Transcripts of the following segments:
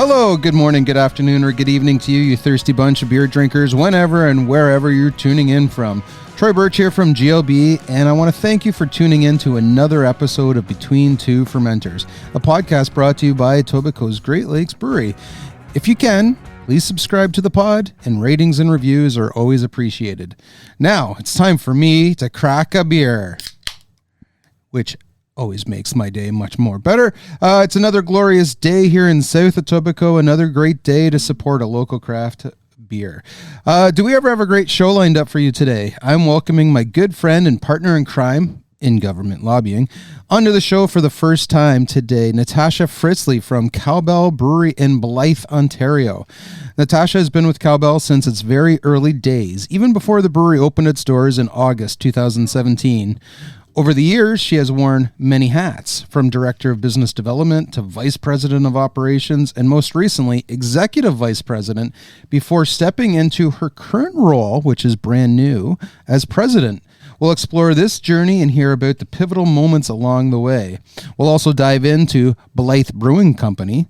Hello, good morning, good afternoon, or good evening to you, you thirsty bunch of beer drinkers, whenever and wherever you're tuning in from. Troy Birch here from GLB, and I want to thank you for tuning in to another episode of Between Two Fermenters, a podcast brought to you by Etobicoke's Great Lakes Brewery. If you can, please subscribe to the pod, and ratings and reviews are always appreciated. Now, it's time for me to crack a beer, which always makes my day much more better. It's another glorious day here in South Etobicoke, another great day to support a local craft beer. Do we ever have a great show lined up for you today? I'm welcoming my good friend and partner in crime in government lobbying onto the show for the first time today, Natasha Fritzley from Cowbell Brewery in Blyth, Ontario. Natasha has been with Cowbell since its very early days, even before the brewery opened its doors in August 2017. Over the years, she has worn many hats, from Director of Business Development to Vice President of Operations, and most recently, Executive Vice President, before stepping into her current role, which is brand new, as President. We'll explore this journey and hear about the pivotal moments along the way. We'll also dive into Blyth Brewing Company,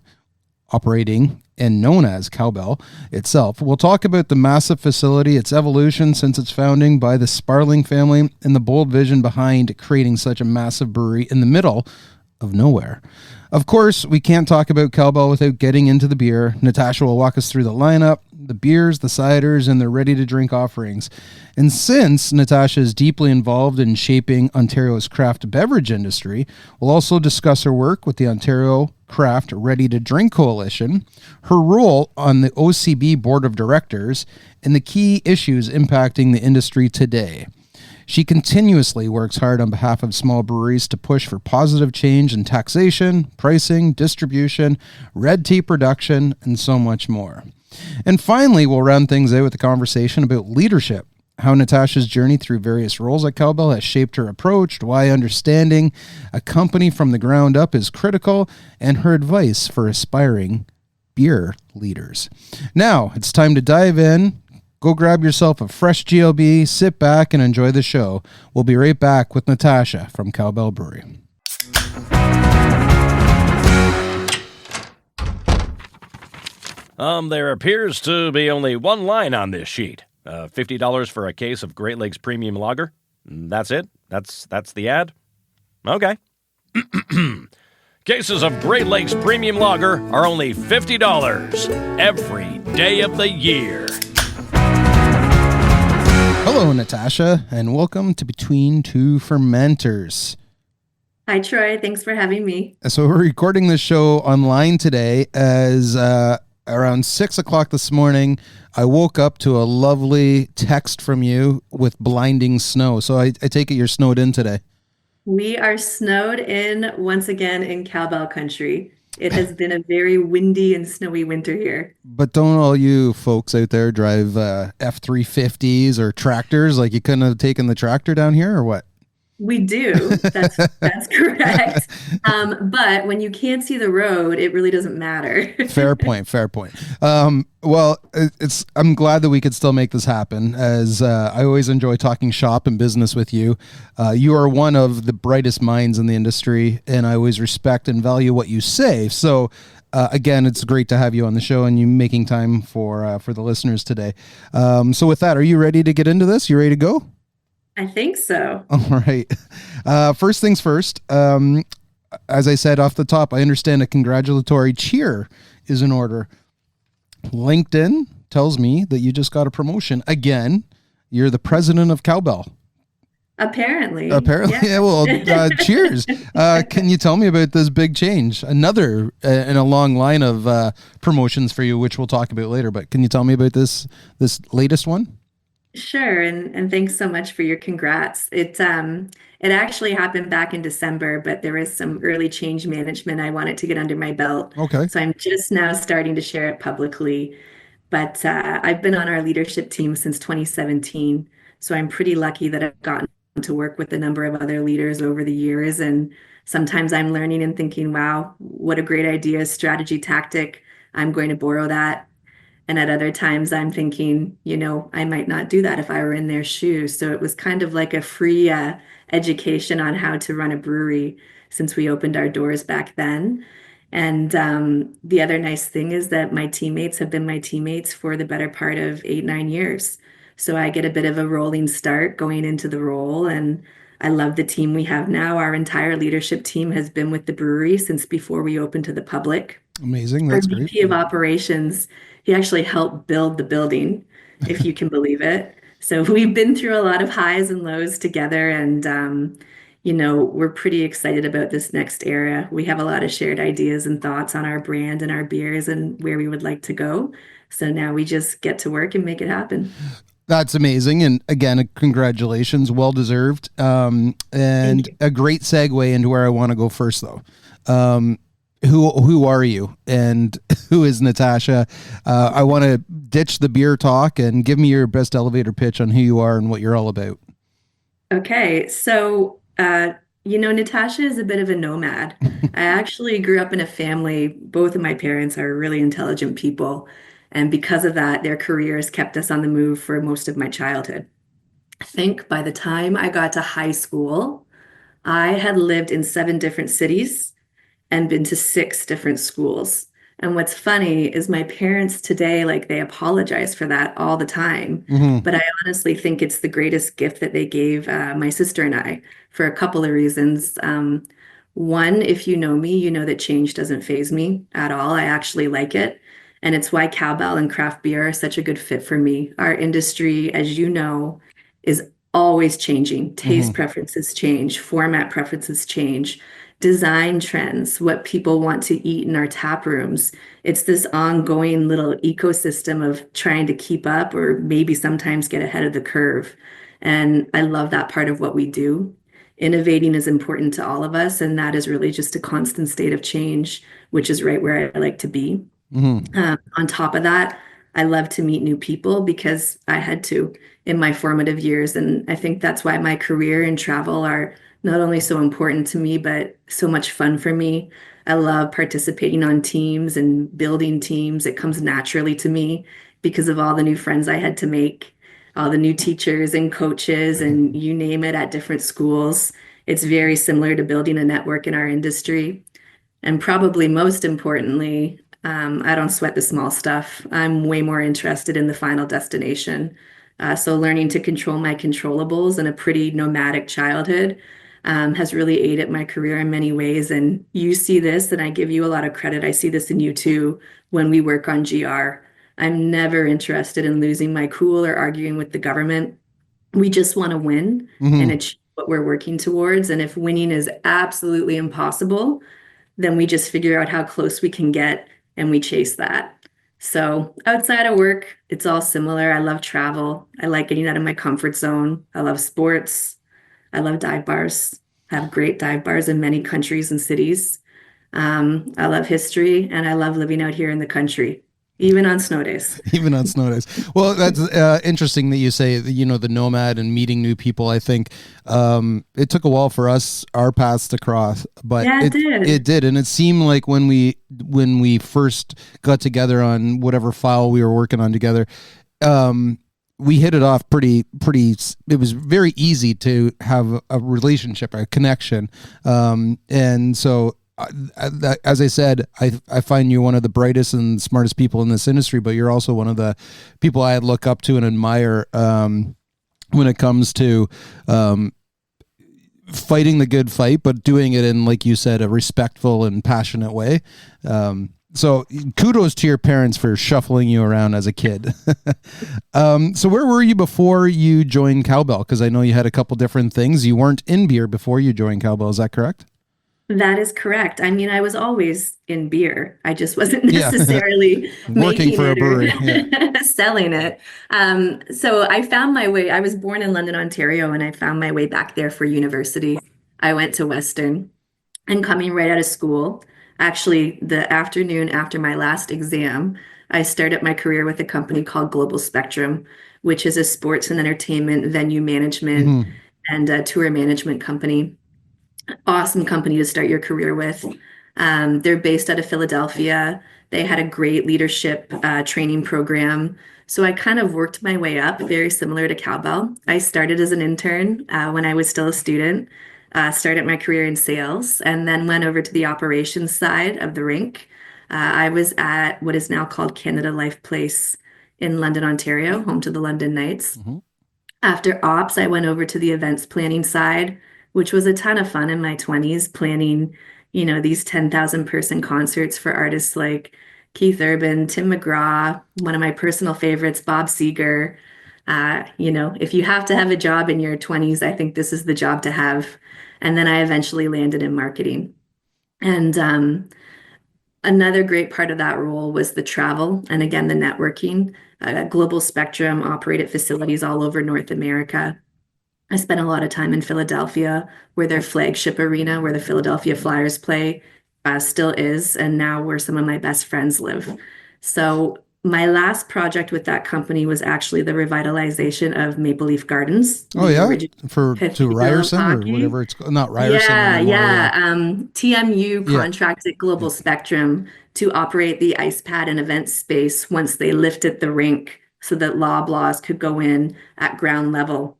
operating and known as Cowbell itself. We'll talk about the massive facility, its evolution since its founding by the Sparling family, and the bold vision behind creating such a massive brewery in the middle of nowhere. Of course, we can't talk about Cowbell without getting into the beer. Natasha will walk us through the lineup, the beers, the ciders, and the ready-to-drink offerings. And since Natasha is deeply involved in shaping Ontario's craft beverage industry, we'll also discuss her work with the Ontario Craft Ready-to-Drink Coalition, her role on the OCB Board of Directors, and the key issues impacting the industry today. She continuously works hard on behalf of small breweries to push for positive change in taxation, pricing, distribution, red tape reduction, and so much more. And finally, we'll round things out with a conversation about leadership, how Natasha's journey through various roles at Cowbell has shaped her approach, why understanding a company from the ground up is critical, and her advice for aspiring beer leaders. Now, it's time to dive in. Go grab yourself a fresh GLB, sit back, and enjoy the show. We'll be right back with Natasha from Cowbell Brewery. There appears to be only one line on this sheet. $50 for a case of Great Lakes Premium Lager. That's it? That's the ad? Okay. Cases of Great Lakes Premium Lager are only $50 every day of the year. Hello, Natasha, and welcome to Between Two Fermenters. Hi, Troy. Thanks for having me. So we're recording this show online today as around 6 o'clock this morning, I woke up to a lovely text from you with blinding snow. So I take it you're snowed in today. We are snowed in once again in Cowbell country. It has been a very windy and snowy winter here. But don't all you folks out there drive F-350s or tractors? Like you couldn't have taken the tractor down here or what? We do. That's correct. But when you can't see the road, it really doesn't matter. Fair point. Well, I'm glad that we could still make this happen, as I always enjoy talking shop and business with you. You are one of the brightest minds in the industry, and I always respect and value what you say. So again, it's great to have you on the show and you making time for the listeners today. So with that, are you ready to get into this? You ready to go? I think so. All right. First things first. As I said off the top, I understand a congratulatory cheer is in order. LinkedIn tells me that you just got a promotion. Again, you're the president of Cowbell. Apparently. Yeah. Well, cheers. Can you tell me about this big change? Another in a long line of promotions for you, which we'll talk about later. But can you tell me about this latest one? Sure, and thanks so much for your congrats. It actually happened back in December, but there was some early change management I wanted to get under my belt. Okay. So I'm just now starting to share it publicly. But I've been on our leadership team since 2017, so I'm pretty lucky that I've gotten to work with a number of other leaders over the years. And sometimes I'm learning and thinking, wow, what a great idea, strategy, tactic. I'm going to borrow that. And at other times I'm thinking, I might not do that if I were in their shoes. So it was kind of like a free education on how to run a brewery since we opened our doors back then. And the other nice thing is that my teammates have been my teammates for the better part of 8, 9 years. So I get a bit of a rolling start going into the role. And I love the team we have now. Our entire leadership team has been with the brewery since before we opened to the public. Amazing. Our That's great. VP of operations, he actually helped build the building, if you can believe it. So we've been through a lot of highs and lows together, and we're pretty excited about this next era. We have a lot of shared ideas and thoughts on our brand and our beers and where we would like to go. So now we just get to work and make it happen. That's amazing. And again, congratulations. Well deserved. Thank And you. a great segue into where I want to go first, though. Who are you and who is Natasha? I want to ditch the beer talk and give me your best elevator pitch on who you are and what you're all about. Okay, so Natasha is a bit of a nomad. I actually grew up in a family, both of my parents are really intelligent people, and because of that, their careers kept us on the move for most of my childhood. I think by the time I got to high school, I had lived in 7 different cities and been to 6 different schools. And what's funny is my parents today, like they apologize for that all the time. Hmm. But I honestly think it's the greatest gift that they gave my sister and I for a couple of reasons. One, if you know me, you know that change doesn't faze me at all. I actually like it. And it's why cowbell and craft beer are such a good fit for me. Our industry, as you know, is always changing. Taste Hmm. preferences change, format preferences change, design trends, what people want to eat in our tap rooms. It's this ongoing little ecosystem of trying to keep up or maybe sometimes get ahead of the curve. And I love that part of what we do. Innovating is important to all of us, and that is really just a constant state of change, which is right where I like to be. Hmm. On top of that, I love to meet new people because I had to in my formative years. And I think that's why my career and travel are not only so important to me, but so much fun for me. I love participating on teams and building teams. It comes naturally to me because of all the new friends I had to make, all the new teachers and coaches, and you name it at different schools. It's very similar to building a network in our industry. And probably most importantly, I don't sweat the small stuff. I'm way more interested in the final destination. So learning to control my controllables in a pretty nomadic childhood has really aided my career in many ways. And you see this, and I give you a lot of credit. I see this in you too when we work on GR. I'm never interested in losing my cool or arguing with the government. We just want to win and Hmm. achieve what we're working towards. And if winning is absolutely impossible, then we just figure out how close we can get and we chase that. So outside of work, it's all similar. I love travel. I like getting out of my comfort zone. I love sports. I love dive bars. I have great dive bars in many countries and cities. I love history and I love living out here in the country, even on snow days. Even on snow days. Well, that's interesting that you say, the nomad and meeting new people. I think it took a while for us, our paths to cross, but Yeah, it it did. did. And it seemed like when we first got together on whatever file we were working on together, um, we hit it off pretty. It was very easy to have a relationship, a connection. And so as I said, I find you one of the brightest and smartest people in this industry, but you're also one of the people I look up to and admire when it comes to fighting the good fight, but doing it in, like you said, a respectful and passionate way. So kudos to your parents for shuffling you around as a kid. So where were you before you joined Cowbell? Because I know you had a couple different things. You weren't in beer before you joined Cowbell. Is that correct? That is correct. I mean, I was always in beer. I just wasn't Yeah. necessarily Working making for a it brewery. Yeah. or selling it. So I found my way. I was born in London, Ontario, and I found my way back there for university. I went to Western and coming right out of school, actually, the afternoon after my last exam, I started my career with a company called Global Spectrum, which is a sports and entertainment venue management Hmm. and a tour management company. Awesome company to start your career with. They're based out of Philadelphia. They had a great leadership training program. So I kind of worked my way up, very similar to Cowbell. I started as an intern when I was still a student. Started my career in sales and then went over to the operations side of the rink. I was at what is now called Canada Life Place in London, Ontario, home to the London Knights. Hmm. After ops, I went over to the events planning side, which was a ton of fun in my 20s, planning, these 10,000 person concerts for artists like Keith Urban, Tim McGraw, one of my personal favorites, Bob Seger. If you have to have a job in your 20s, I think this is the job to have. And then I eventually landed in marketing. And another great part of that role was the travel and again, the networking. Global Spectrum operated facilities all over North America. I spent a lot of time in Philadelphia, where their flagship arena, where the Philadelphia Flyers play, still is, and now where some of my best friends live. So my last project with that company was actually the revitalization of Maple Leaf Gardens, Oh the yeah, original for to cathedral of Ryerson or hockey. whatever not Ryerson Yeah, anymore. Yeah, yeah. TMU yeah, contracted Global yeah. Spectrum to operate the ice pad and event space once they lifted the rink so that Loblaws could go in at ground level.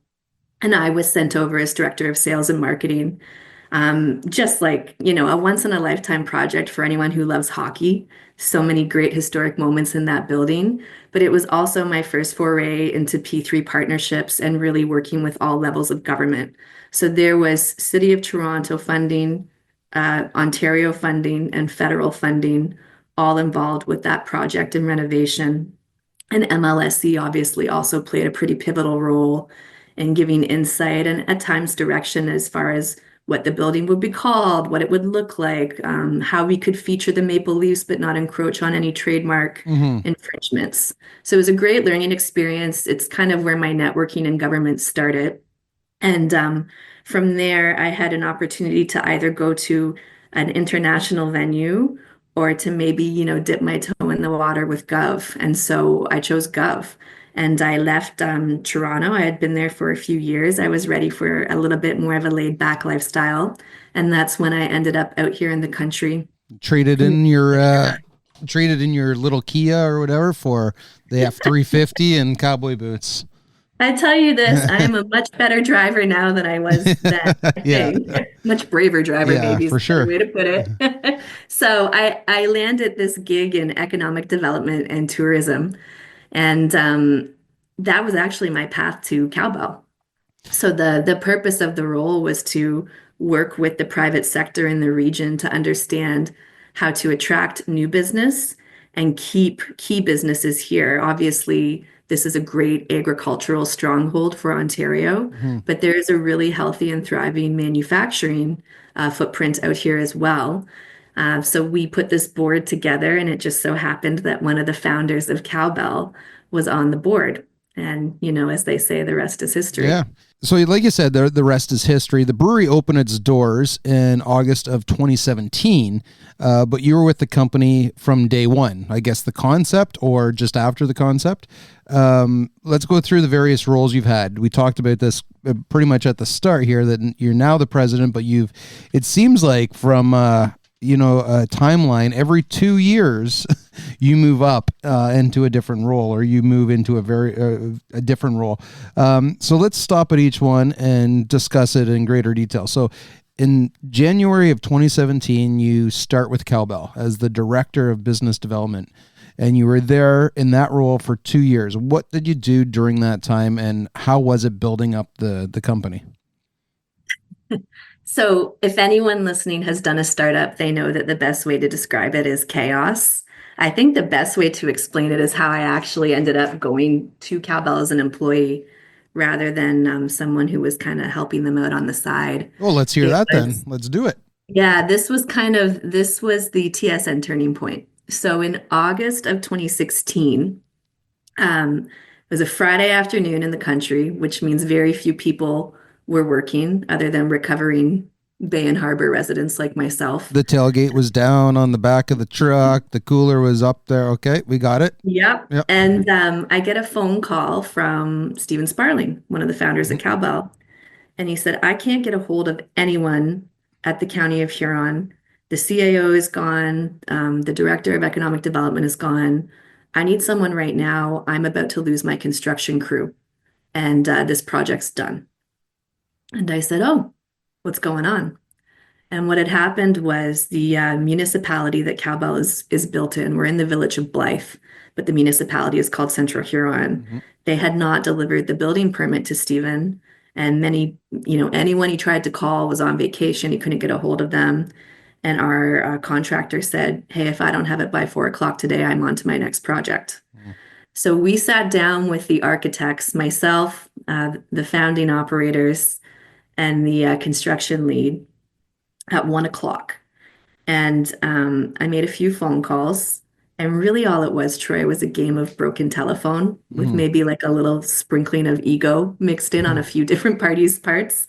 And I was sent over as director of sales and marketing. Just like, a once in a lifetime project for anyone who loves hockey. So many great historic moments in that building. But it was also my first foray into P3 partnerships and really working with all levels of government. So there was City of Toronto funding, Ontario funding, and federal funding all involved with that project and renovation. And MLSE obviously also played a pretty pivotal role in giving insight and at times direction as far as what the building would be called, what it would look like, how we could feature the maple leaves but not encroach on any trademark Hmm. infringements. So it was a great learning experience. It's kind of where my networking in government started. And from there, I had an opportunity to either go to an international venue or to maybe, dip my toe in the water with Gov. And so I chose Gov. And I left Toronto. I had been there for a few years. I was ready for a little bit more of a laid back lifestyle. And that's when I ended up out here in the country. Traded in your traded in your little Kia or whatever for the F-350 and cowboy boots. I tell you this, I am a much better driver now than I was then, I Yeah, think. Much braver driver, yeah, maybe is for a better sure. way to put it. So I landed this gig in economic development and tourism. And that was actually my path to Cowbell. So the purpose of the role was to work with the private sector in the region to understand how to attract new business and keep key businesses here. Obviously, this is a great agricultural stronghold for Ontario, Mhm. but there is a really healthy and thriving manufacturing footprint out here as well. So we put this board together, and it just so happened that one of the founders of Cowbell was on the board. And, as they say, the rest is history. Yeah. So, like you said, the rest is history. The brewery opened its doors in August of 2017, but you were with the company from day one. I guess the concept, or just after the concept. Let's go through the various roles you've had. We talked about this pretty much at the start here, that you're now the president, but it seems like from a timeline, every 2 years you move up into a different role, or you move into a different role. So let's stop at each one and discuss it in greater detail. So in January of 2017, you start with Cowbell as the director of business development, and you were there in that role for 2 years. What did you do during that time, and how was it building up the company? So, if anyone listening has done a startup, they know that the best way to describe it is chaos. I think the best way to explain it is how I actually ended up going to Cowbell as an employee rather than someone who was kind of helping them out on the side. Well, let's hear It that then. was, Let's do it. yeah, this was the TSN turning point. So, in August of 2016, it was a Friday afternoon in the country, which means very few people were working other than recovering Bay and Harbor residents like myself. The tailgate was down on the back of the truck. The cooler was up there. Okay, we got it. Yep. Yep. And I get a phone call from Stephen Sparling, one of the founders of Mhm. Cowbell. And he said, I can't get a hold of anyone at the County of Huron. The CAO is gone. The Director of Economic Development is gone. I need someone right now. I'm about to lose my construction crew, and this project's done. And I said, oh. what's going on? And what had happened was the municipality that Cowbell is built in, we're in the village of Blyth, but the municipality is called Central Huron. Hmm. They had not delivered the building permit to Stephen, and anyone he tried to call was on vacation. He couldn't get a hold of them. And our contractor said, "Hey, if I don't have it by 4 o'clock today, I'm on to my next project." So we sat down with the architects, myself, the founding operators, and the construction lead at 1 o'clock. And I made a few phone calls. And really, all it was, Troy, was a game of broken telephone with Mm. maybe like a little sprinkling of ego mixed in on a few different parties' parts.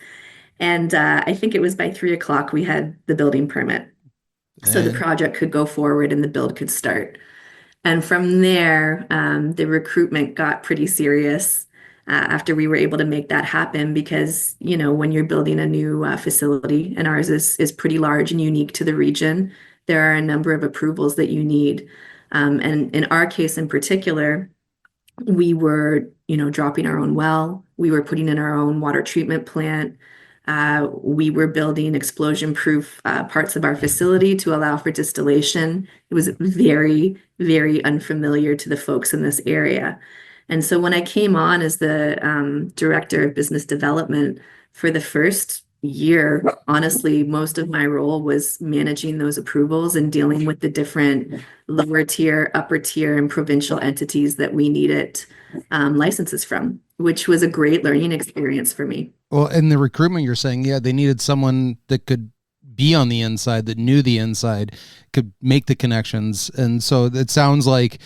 And I think it was by 3 o'clock we had the building permit. So the Eh, project could go forward and the build could start. And from there, the recruitment got pretty serious after we were able to make that happen because, when you're building a new facility, and ours is pretty large and unique to the region, there are a number of approvals that you need. And in our case in particular, we were, dropping our own well. We were putting in our own water treatment plant. We were building explosion-proof parts of our facility to allow for distillation. It was very, very unfamiliar to the folks in this area. And so when I came on as the director of business development for the first year, honestly, most of my role was managing those approvals and dealing with the different lower tier, upper tier, and provincial entities that we needed licenses from, which was a great learning experience for me. well, in the recruitment, you're saying, yeah, they needed someone that could be on the inside, that knew the inside, could make the connections. And so it sounds like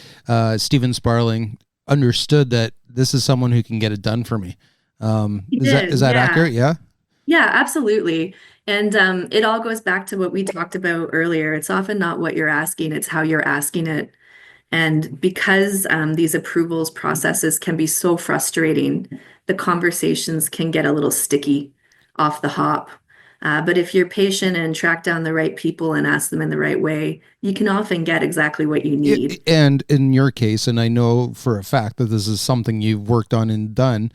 Stephen Sparling understood that this is someone who can get it done for me. He Is that did, is that yeah. accurate? Yeah. Yeah, absolutely. And it all goes back to what we talked about earlier. It's often not what you're asking, it's how you're asking it. And because these approvals processes can be so frustrating, the conversations can get a little sticky off the hop. But if you're patient and track down the right people and ask them in the right way, you can often get exactly what you need. And in your case, and I know for a fact that this is something you've worked on and done,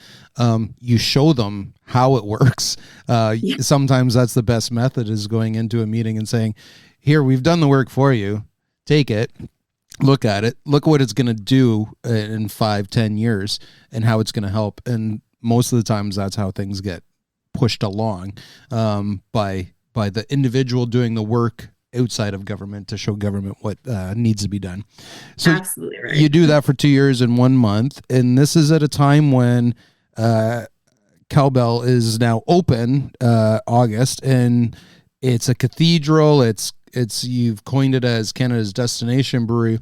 you show them how it works. Yeah, Sometimes that's the best method, is going into a meeting and saying, here, we've done the work for you. Take it, look at it, look what it's going to do in 5-10 years and how it's going to help. And most of the times that's how things get pushed along, by the individual doing the work outside of government to show government what needs to be done. So absolutely you right. do that for 2 years and 1 month, and this is at a time when Cowbell is now open, August, and it's a cathedral. It's you've coined it as Canada's destination brewery.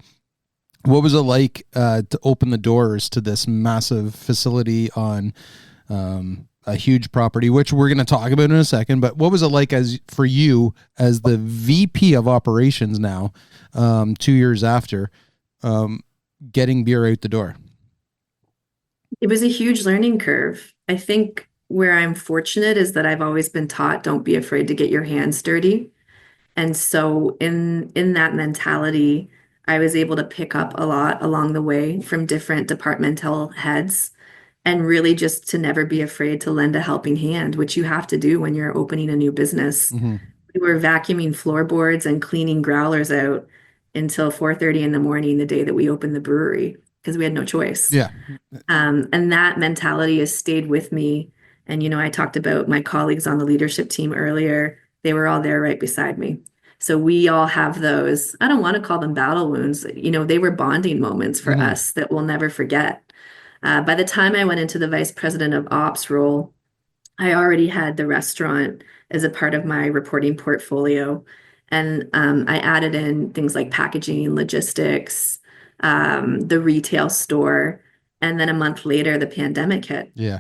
What was it like to open the doors to this massive facility on a huge property, which we're going to talk about in a second? But what was it like as for you as the VP of operations now, 2 years after, getting beer out the door? It was a huge learning curve. I think where I'm fortunate is that I've always been taught don't be afraid to get your hands dirty. And so in that mentality, I was able to pick up a lot along the way from different departmental heads and really just to never be afraid to lend a helping hand, which you have to do when you're opening a new business. Mm-hmm. We were vacuuming floorboards and cleaning growlers out until 4:30 in the morning the day that we opened the brewery because we had no choice. Yeah. And that mentality has stayed with me. And, I talked about my colleagues on the leadership team earlier. They were all there right beside me. So we all have those, I don't want to call them battle wounds. They were bonding moments for Mm-hmm. us that we'll never forget. By the time I went into the vice president of ops role, I already had the restaurant as a part of my reporting portfolio. And I added in things like packaging, logistics, the retail store. And then a month later, the pandemic hit. Yeah.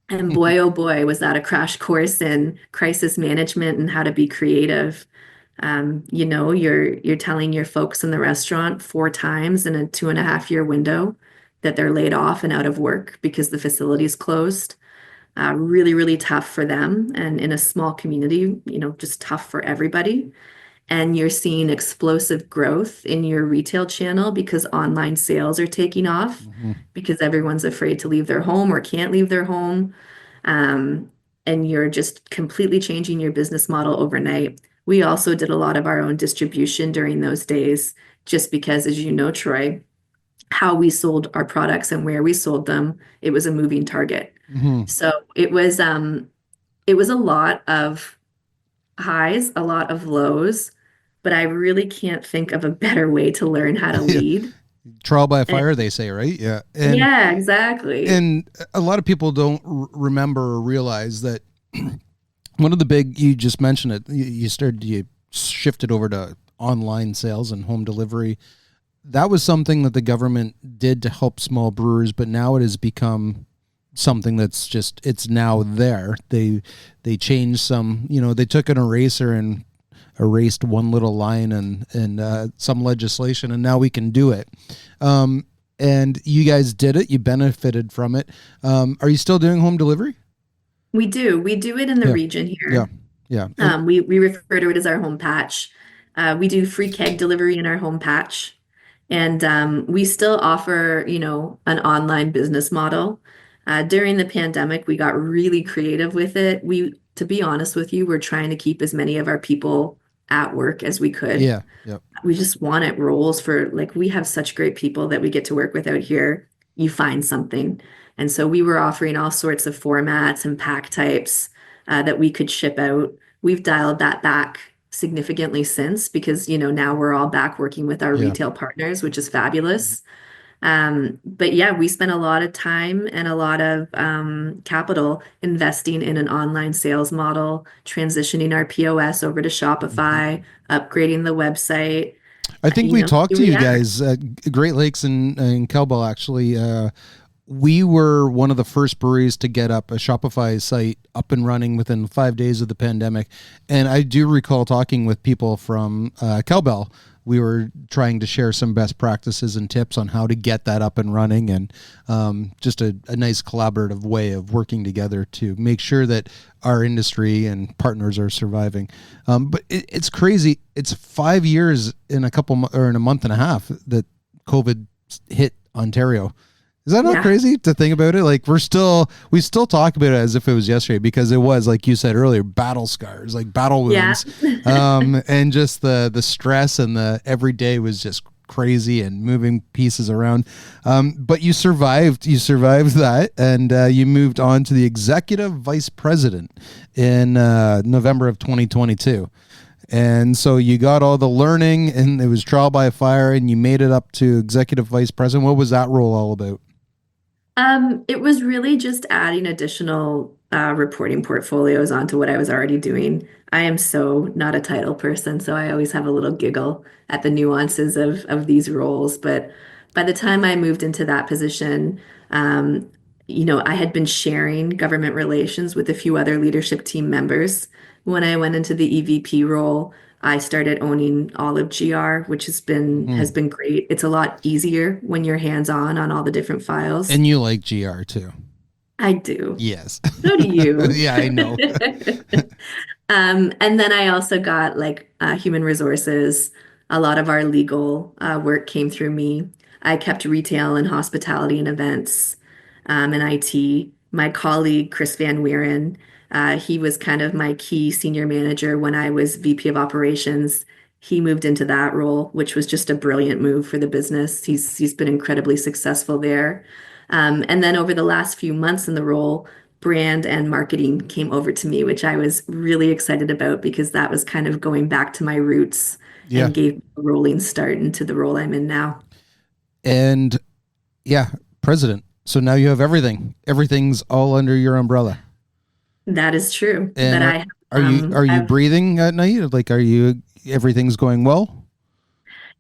And boy, oh boy, was that a crash course in crisis management and how to be creative. You're telling your folks in the restaurant 4 times in a 2.5 year window that they're laid off and out of work because the facility is closed. Really, really tough for them. And in a small community, just tough for everybody. And you're seeing explosive growth in your retail channel because online sales are taking off Mm-hmm. because everyone's afraid to leave their home or can't leave their home. Um, and you're just completely changing your business model overnight. We also did a lot of our own distribution during those days, just because, as you know, Troy, how we sold our products and where we sold them, it was a moving target. Hmm. So it was a lot of highs, a lot of lows, but I really can't think of a better way to learn how to lead. Trial by And, fire, they say, right? Yeah. yeah, exactly. And a lot of people don't remember or realize that one of the big, you just mentioned it, you shifted over to online sales and home delivery. That was something that the government did to help small brewers, but now it has become something that's just, it's now there. They changed some, they took an eraser and erased one little line and some legislation, and now we can do it. And you guys did it. You benefited from it. Are you still doing home delivery? We do. We do it in the Yeah, region yeah, here. yeah. We refer to it as our home patch. We do free keg delivery in our home patch, and we still offer, an online business model. During the pandemic, we got really creative with it. To be honest with you, we're trying to keep as many of our people at work as we could. Yeah, yeah, We just wanted roles for, like, we have such great people that we get to work with out here. You find something. And so we were offering all sorts of formats and pack types that we could ship out. We've dialed that back significantly since, because, now we're all back working with our yeah. retail partners, which is fabulous. But yeah, we spent a lot of time and a lot of capital investing in an online sales model, transitioning our POS over to Mhm. Shopify, upgrading the website. I think we talked Here to we you are. guys at Great Lakes and Cowbell, actually. We were one of the first breweries to get up a Shopify site up and running within 5 days of the pandemic. And I do recall talking with people from Cowbell. We were trying to share some best practices and tips on how to get that up and running, and just a nice collaborative way of working together to make sure that our industry and partners are surviving. But it's crazy. It's 5 years in or in a month and a half that COVID hit Ontario. Is that not Yeah. crazy to think about it? Like we still talk about it as if it was yesterday, because it was, like you said earlier, battle scars, like battle Yeah. wounds, and just the stress and the everyday was just crazy and moving pieces around. But you survived. You survived that, and you moved on to the executive vice president in November of 2022. And so you got all the learning, and it was trial by fire, and you made it up to executive vice president. What was that role all about? It was really just adding additional reporting portfolios onto what I was already doing. I am so not a title person, so I always have a little giggle at the nuances of these roles. But by the time I moved into that position, I had been sharing government relations with a few other leadership team members. When I went into the EVP role, I started owning all of GR, which has Hmm. been great. It's a lot easier when you're hands-on on all the different files. And you like GR too. I do. Yes. So do you. Yeah, I know. And then I also got, like, human resources. A lot of our legal work came through me. I kept retail and hospitality and events, and IT. My colleague, Chris Van Weeren, he was kind of my key senior manager when I was VP of operations. He moved into that role, which was just a brilliant move for the business. He's been incredibly successful there. And then over the last few months in the role, brand and marketing came over to me, which I was really excited about, because that was kind of going back to my roots Yeah. and gave me a rolling start into the role I'm in now. And yeah, president. So now you have everything. Everything's all under your umbrella. That is true. But And are you I've breathing at night? Like, are you, everything's going well?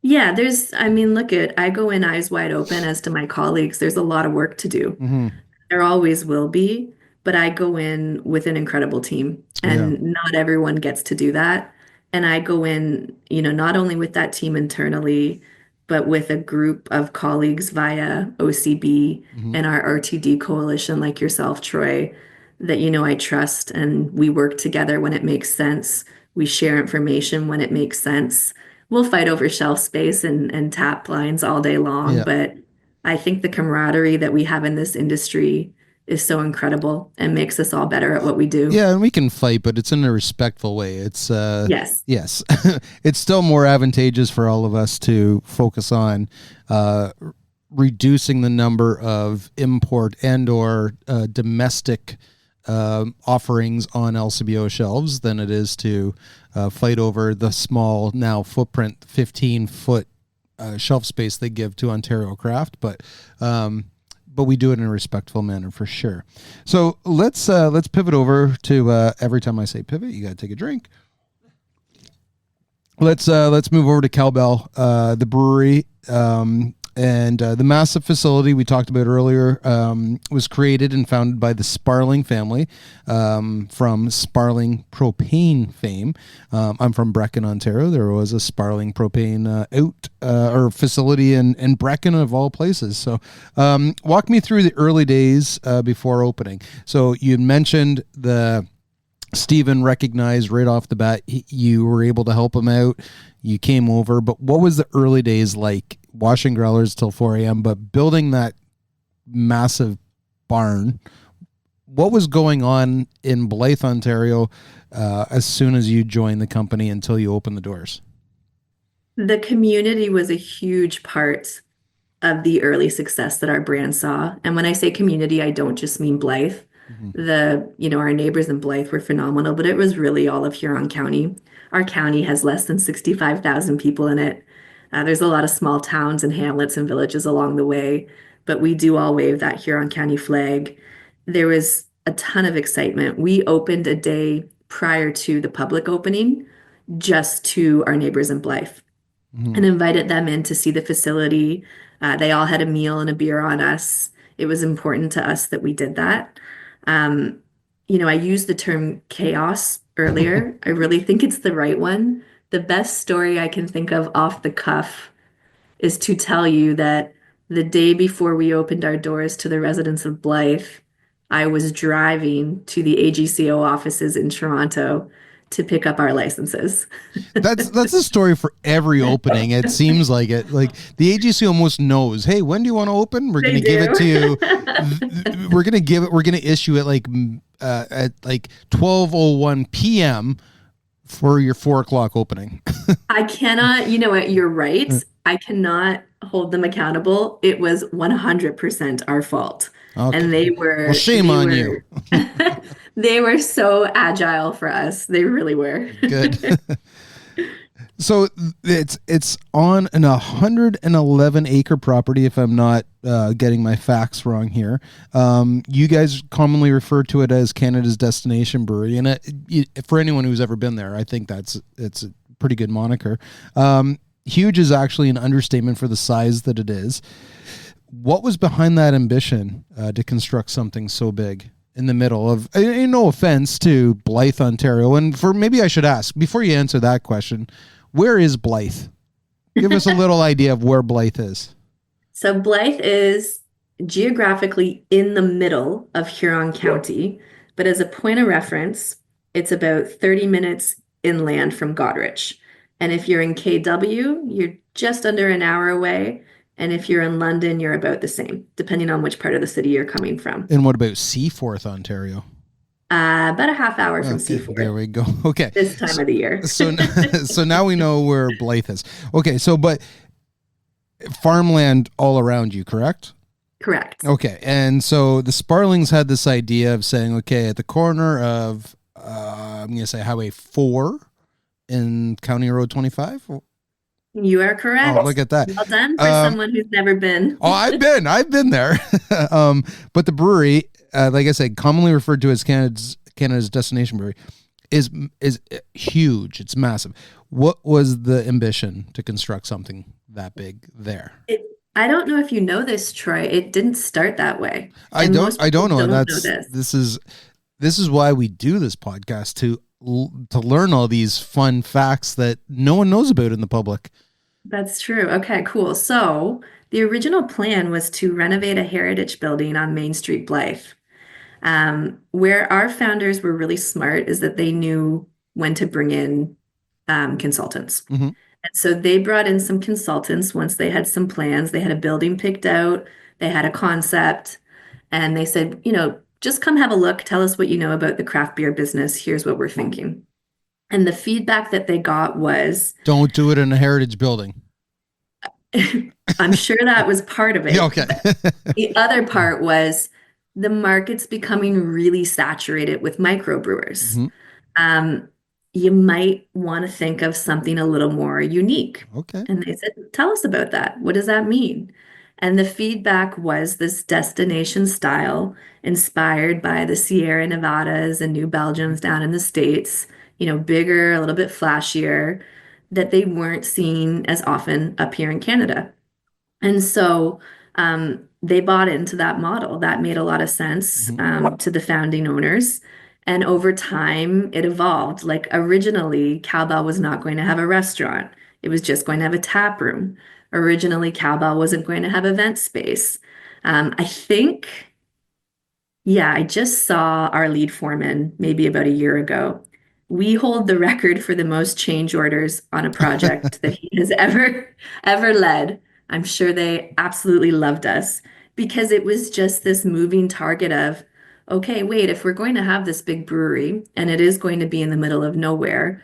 yeah, I mean, I go in eyes wide open as to my colleagues. There's a lot of work to do. Hmm. There always will be, but I go in with an incredible team, Yeah. and not everyone gets to do that. And I go in, not only with that team internally, but with a group of colleagues via OCB Hmm. and our RTD coalition, like yourself, Troy, that I trust, and we work together when it makes sense. We share information when it makes sense. We'll fight over shelf space and tap lines all day long, Yeah. but I think the camaraderie that we have in this industry is so incredible and makes us all better at what we do. Yeah, and we can fight, but it's in a respectful way. It's Yes. yes, it's still more advantageous for all of us to focus on reducing the number of import and or domestic offerings on LCBO shelves than it is to fight over the small now footprint 15-foot shelf space they give to Ontario Craft, but we do it in a respectful manner for sure. So let's pivot over to every time I say pivot, you got to take a drink. Let's move over to Cowbell, the brewery, and the massive facility we talked about earlier was created and founded by the Sparling family from Sparling propane fame. I'm from Brecken, Ontario. There was a Sparling propane or facility in Brecken of all places. So walk me through the early days before opening. So you mentioned Stephen recognized right off the bat you were able to help him out. You came over, but what was the early days like? Washing growlers till 4 a.m., but building that massive barn. What was going on in Blyth, Ontario, as soon as you joined the company until you opened the doors? The community was a huge part of the early success that our brand saw. And when I say community, I don't just mean Blyth. Our neighbors in Blyth were phenomenal, but it was really all of Huron County. Our county has less than 65,000 people in it. There's a lot of small towns and hamlets and villages along the way, but we do all wave that Huron County flag. There was a ton of excitement. We opened a day prior to the public opening just to our neighbors in Blyth and invited them in to see the facility. They all had a meal and a beer on us. It was important to us that we did that. I used the term chaos earlier. I really think it's the right one. The best story I can think of off the cuff is to tell you that the day before we opened our doors to the residents of Blyth, I was driving to the AGCO offices in Toronto to pick up our licenses. That's a story for every opening. It seems like it. Like the AGC almost knows, hey, when do you want to open? We're going to give it to you. We're going to issue it at 12:01 p.m. for your 4 o'clock opening. I cannot, you know what, you're right. I cannot hold them accountable. It was 100% our fault. Okay. And they were, well, shame on you. They were so agile for us. They really were. Good. So it's on an 111-acre property, if I'm not getting my facts wrong here. You guys commonly refer to it as Canada's destination brewery, and for anyone who's ever been there, I think it's a pretty good moniker. Huge is actually an understatement for the size that it is. What was behind that ambition to construct something so big in the middle of, no offense to Blyth, Ontario, and maybe I should ask, before you answer that question, where is Blyth? Give us a little idea of where Blyth is. So Blyth is geographically in the middle of Huron County, but as a point of reference, it's about 30 minutes inland from Goderich. And if you're in KW, you're just under an hour away. And if you're in London, you're about the same, depending on which part of the city you're coming from. And what about Seaforth, Ontario? About a half hour from Seaforth. There we go. Okay. This time of the year. So now we know where Blyth is. Okay. So, but farmland all around you, correct? Correct. Okay. And so the Sparlings had this idea of saying, okay, at the corner of, I'm going to say Highway 4 in County Road 25. You are correct. Oh, look at that. Well done for someone who's never been. I've been there. But the brewery, like I said, commonly referred to as Canada's destination brewery, is huge. It's massive. What was the ambition to construct something that big there? I don't know if you know this, Troy. It didn't start that way. I don't know. And know this is why we do this podcast, to learn all these fun facts that no one knows about in the public. That's true. Okay, cool. So the original plan was to renovate a heritage building on Main Street, Blyth. Where our founders were really smart is that they knew when to bring in consultants. Mm-hmm. And so they brought in some consultants once they had some plans. They had a building picked out. They had a concept. And they said, just come have a look. Tell us what you know about the craft beer business. Here's what we're thinking. And the feedback that they got was, don't do it in a heritage building. I'm sure that was part of it. Yeah, okay. The other part was the market's becoming really saturated with microbrewers. You might want to think of something a little more unique. Okay. And they said, tell us about that. What does that mean? And the feedback was this destination style inspired by the Sierra Nevadas and New Belgiums down in the States, bigger, a little bit flashier, that they weren't seeing as often up here in Canada. And so they bought into that model. That made a lot of sense to the founding owners. And over time, it evolved. Like originally, Cowbell was not going to have a restaurant. It was just going to have a tap room. Originally, Cowbell wasn't going to have event space. I think, I just saw our lead foreman maybe about a year ago. We hold the record for the most change orders on a project that he has ever led. I'm sure they absolutely loved us because it was just this moving target of, okay, wait, if we're going to have this big brewery and it is going to be in the middle of nowhere,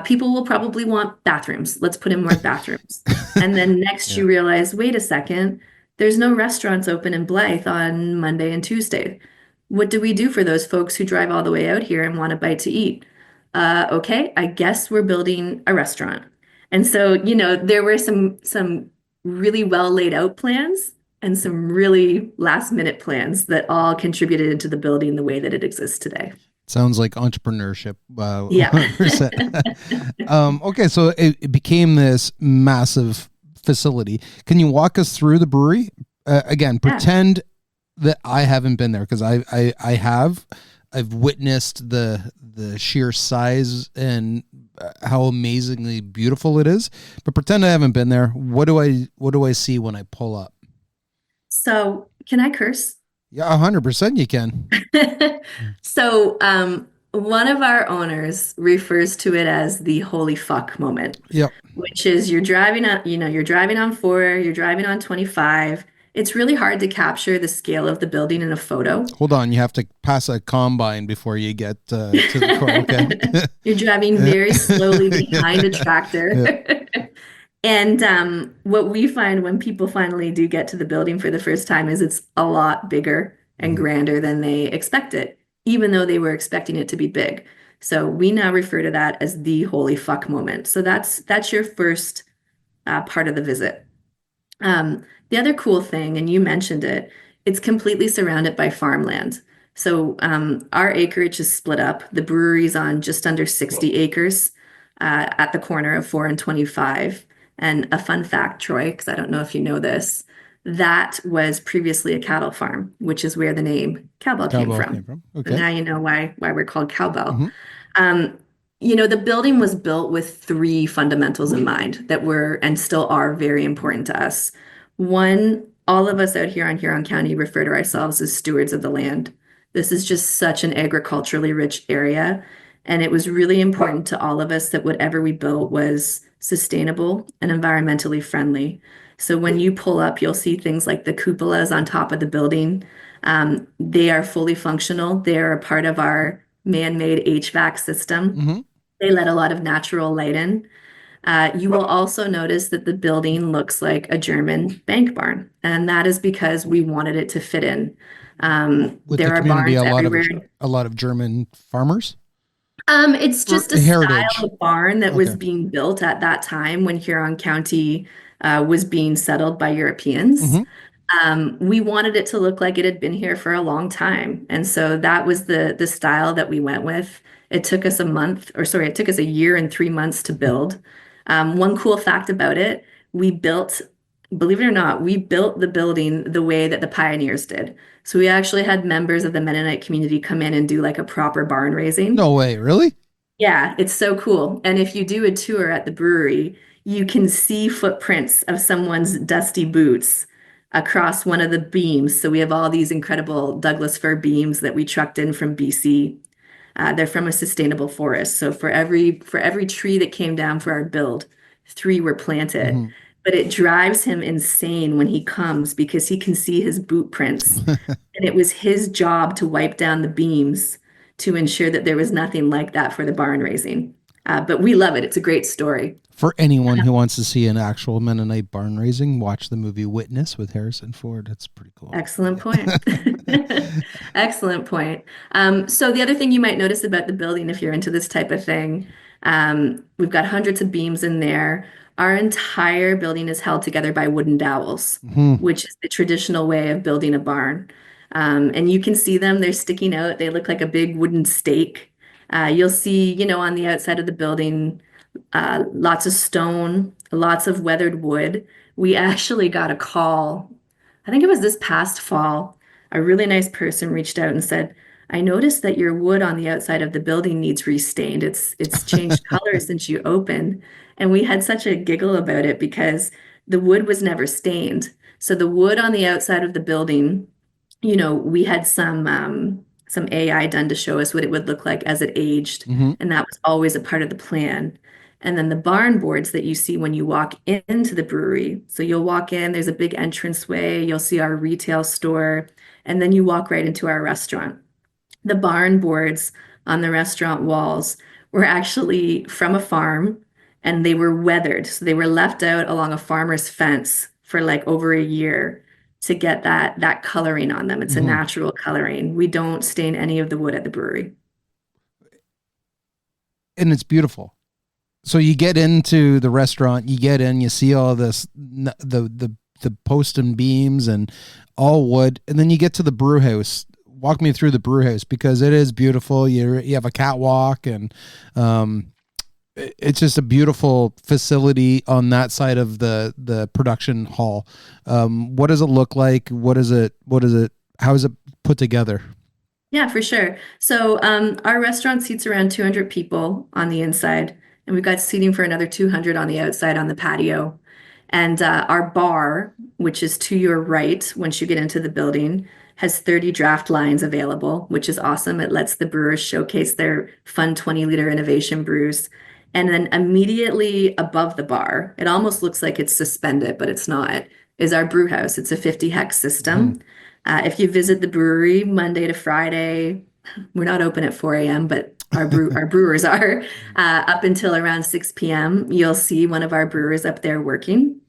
people will probably want bathrooms. Let's put in more bathrooms. And then next you realize, wait a second, there's no restaurants open in Blyth on Monday and Tuesday. What do we do for those folks who drive all the way out here and want a bite to eat? Okay, I guess we're building a restaurant. And so, there were some really well laid out plans and some really last minute plans that all contributed to the building the way that it exists today. Sounds like entrepreneurship. Yeah. 100%. Okay, so it became this massive facility. Can you walk us through the brewery? Again, pretend that I haven't been there because I have. I've witnessed the sheer size and how amazingly beautiful it is. But pretend I haven't been there. What do I see when I pull up? So, can I curse? Yeah, 100% you can. So, one of our owners refers to it as the holy fuck moment. Yep. Which is you're driving on 4, you're driving on 25. It's really hard to capture the scale of the building in a photo. Hold on, you have to pass a combine before you get to the car. Okay. You're driving very slowly behind a tractor. Yeah. And what we find when people finally do get to the building for the first time is it's a lot bigger and grander than they expected, even though they were expecting it to be big. So we now refer to that as the holy fuck moment. So that's your first part of the visit. The other cool thing, and you mentioned it, it's completely surrounded by farmland. So our acreage is split up. The brewery's on just under 60 acres at the corner of 4 and 25. And a fun fact, Troy, because I don't know if you know this, that was previously a cattle farm, which is where the name Cowbell came from. Okay. So now you know why we're called Cowbell. The building was built with 3 fundamentals in mind that were and still are very important to us. One, all of us out here on Huron County refer to ourselves as stewards of the land. This is just such an agriculturally rich area. And it was really important to all of us that whatever we built was sustainable and environmentally friendly. So when you pull up, you'll see things like the cupolas on top of the building. They are fully functional. They're a part of our man-made HVAC system. They let a lot of natural light in. You will also notice that the building looks like a German bank barn, and that is because we wanted it to fit in. There are barns everywhere. A lot of German farmers? It's just a style of barn that was being built at that time when Huron County was being settled by Europeans. We wanted it to look like it had been here for a long time. And so that was the style that we went with. It took us a year and 3 months to build. One cool fact about it, believe it or not, we built the building the way that the pioneers did. So we actually had members of the Mennonite community come in and do like a proper barn raising. No way, really? Yeah, it's so cool. And if you do a tour at the brewery, you can see footprints of someone's dusty boots across one of the beams. So we have all these incredible Douglas fir beams that we trucked in from BC. They're from a sustainable forest. So for every tree that came down for our build, 3 were planted. but it drives him insane when he comes because he can see his boot prints. And it was his job to wipe down the beams to ensure that there was nothing like that for the barn raising. But we love it. It's a great story. For anyone who wants to see an actual Mennonite barn raising, watch the movie Witness with Harrison Ford. That's pretty cool. Excellent point. Excellent point. So the other thing you might notice about the building, if you're into this type of thing, we've got hundreds of beams in there. Our entire building is held together by wooden dowels, which is the traditional way of building a barn. And you can see them, they're sticking out. They look like a big wooden stake. You'll see, on the outside of the building, lots of stone, lots of weathered wood. We actually got a call, I think it was this past fall. A really nice person reached out and said, I noticed that your wood on the outside of the building needs restained. It's changed color since you opened. And we had such a giggle about it because the wood was never stained. So the wood on the outside of the building, we had some AI done to show us what it would look like as it aged, and that was always a part of the plan. And then the barn boards that you see when you walk into the brewery. So you'll walk in, there's a big entranceway, you'll see our retail store, and then you walk right into our restaurant. The barn boards on the restaurant walls were actually from a farm and they were weathered. So they were left out along a farmer's fence for like over a year to get that coloring on them. It's a natural coloring. We don't stain any of the wood at the brewery. And it's beautiful. So you get into the restaurant, you get in, you see all this, the post and beams and all wood. And then you get to the brew house. Walk me through the brew house because it is beautiful. You have a catwalk and it's just a beautiful facility on that side of the production hall. What does it look like? How is it put together? Yeah, for sure. So our restaurant seats around 200 people on the inside, and we've got seating for another 200 on the outside on the patio. And our bar, which is to your right once you get into the building, has 30 draft lines available, which is awesome. It lets the brewers showcase their fun 20-liter innovation brews. And then immediately above the bar, it almost looks like it's suspended, but it's not, is our brew house. It's a 50 hex system. If you visit the brewery Monday to Friday, we're not open at 4 a.m., but our brewers are up until around 6 p.m. You'll see one of our brewers up there working.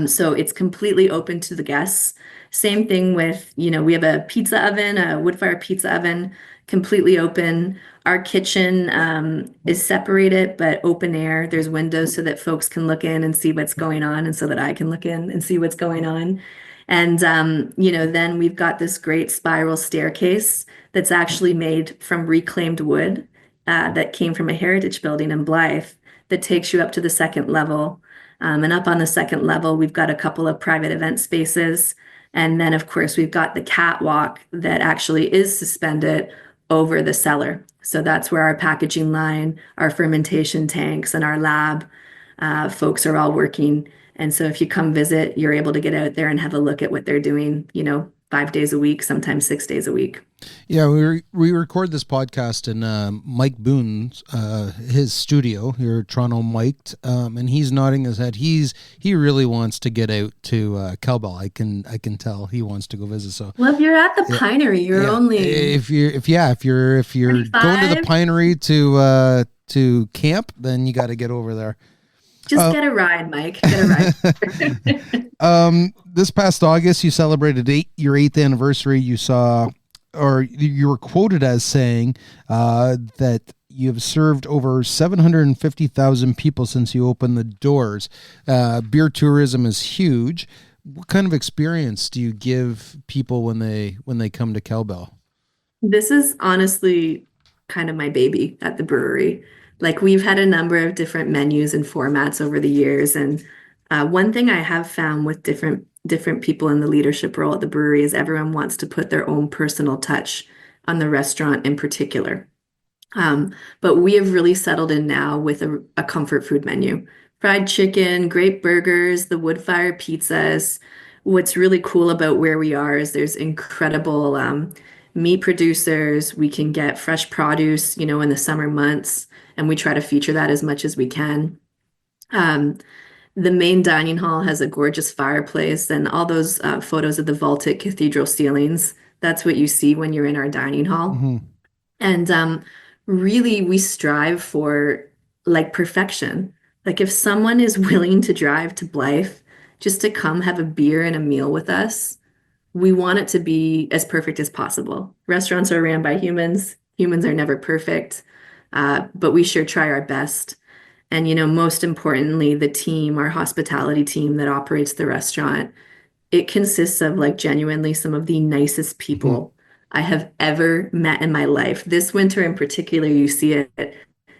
So it's completely open to the guests. Same thing with, we have a pizza oven, a wood fire pizza oven, completely open. Our kitchen is separated, but open air. There's windows so that folks can look in and see what's going on, and so that I can look in and see what's going on. And, then we've got this great spiral staircase that's actually made from reclaimed wood that came from a heritage building in Blyth that takes you up to the second level. And up on the second level, we've got a couple of private event spaces. And then, of course, we've got the catwalk that actually is suspended over the cellar. So that's where our packaging line, our fermentation tanks, and our lab folks are all working. And so if you come visit, you're able to get out there and have a look at what they're doing, 5 days a week, sometimes 6 days a week. Yeah, we record this podcast in Mike Boone's his studio here, Toronto mic'd, and he's nodding his head. He really wants to get out to Cowbell. I can tell he wants to go visit. So well, if you're at the Pinery, you're only if you're going to the Pinery to camp, then you got to get over there. Just get a ride, Mike. Get a ride. This past August, you celebrated your 8th anniversary. You were quoted as saying that you have served over 750,000 people since you opened the doors. Beer tourism is huge. What kind of experience do you give people when they come to Cowbell? This is honestly kind of my baby at the brewery. Like, we've had a number of different menus and formats over the years. And one thing I have found with different people in the leadership role at the brewery is everyone wants to put their own personal touch on the restaurant in particular. But we have really settled in now with a comfort food menu. Fried chicken, great burgers, the wood fire pizzas. What's really cool about where we are is there's incredible meat producers. We can get fresh produce, in the summer months, and we try to feature that as much as we can. The main dining hall has a gorgeous fireplace and all those photos of the vaulted cathedral ceilings. That's what you see when you're in our dining hall. Hmm. And really, we strive for like perfection. Like if someone is willing to drive to Blyth just to come have a beer and a meal with us, we want it to be as perfect as possible. Restaurants are ran by humans. Humans are never perfect, but we sure try our best. And, most importantly, the team, our hospitality team that operates the restaurant, it consists of like genuinely some of the nicest Hmm. people I have ever met in my life. This winter in particular, you see it.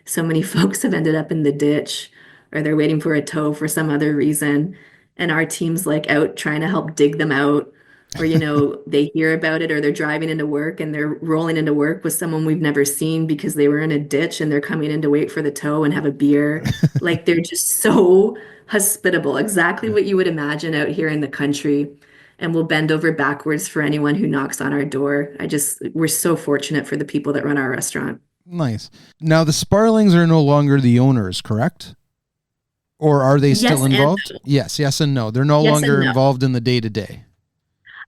So many folks have ended up in the ditch or they're waiting for a tow for some other reason. And our team's like out trying to help dig them out. Or, they hear about it or they're driving into work and they're rolling into work with someone we've never seen because they were in a ditch and they're coming in to wait for the tow and have a beer. Like they're just so hospitable, exactly Yeah. what you would imagine out here in the country. And we'll bend over backwards for anyone who knocks on our door. We're so fortunate for the people that run our restaurant. Nice. Now the Sparlings are no longer the owners, correct? Or are they still Yes and involved? Yes, yes and no. They're no yes longer and no. involved in the day to day.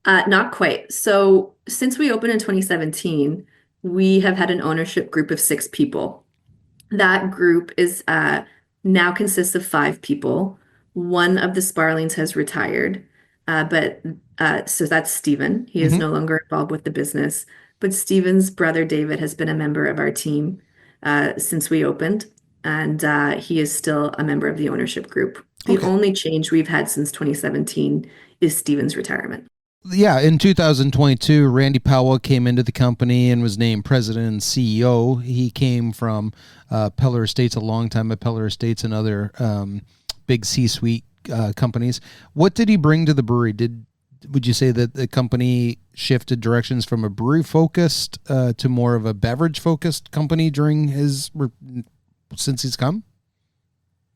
Not quite. So since we opened in 2017, we have had an ownership group of 6 people. That group is now consists of 5 people. One of the Sparlings has retired, but so that's Stephen. He is Hmm. no longer involved with the business. But Stephen's brother David has been a member of our team since we opened, and he is still a member of the ownership group. The Okay. only change we've had since 2017 is Stephen's retirement. Yeah, in 2022, Randy Powell came into the company and was named president and CEO. He came from Peller Estates, a long time at Peller Estates and other big C-suite companies. What did he bring to the brewery? Would you say that the company shifted directions from a brewery focused to more of a beverage focused company during since he's come?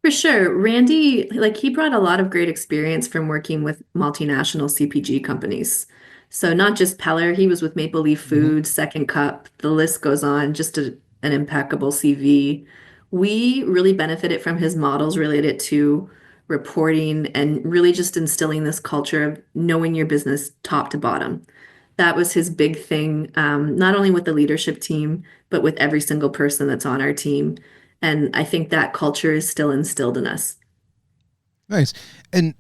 For sure. Randy, like he brought a lot of great experience from working with multinational CPG companies. So not just Peller, he was with Maple Leaf Hmm. Foods, Second Cup, the list goes on, an impeccable CV. We really benefited from his models related to reporting and really just instilling this culture of knowing your business top to bottom. That was his big thing, not only with the leadership team, but with every single person that's on our team. And I think that culture is still instilled in us. Nice. And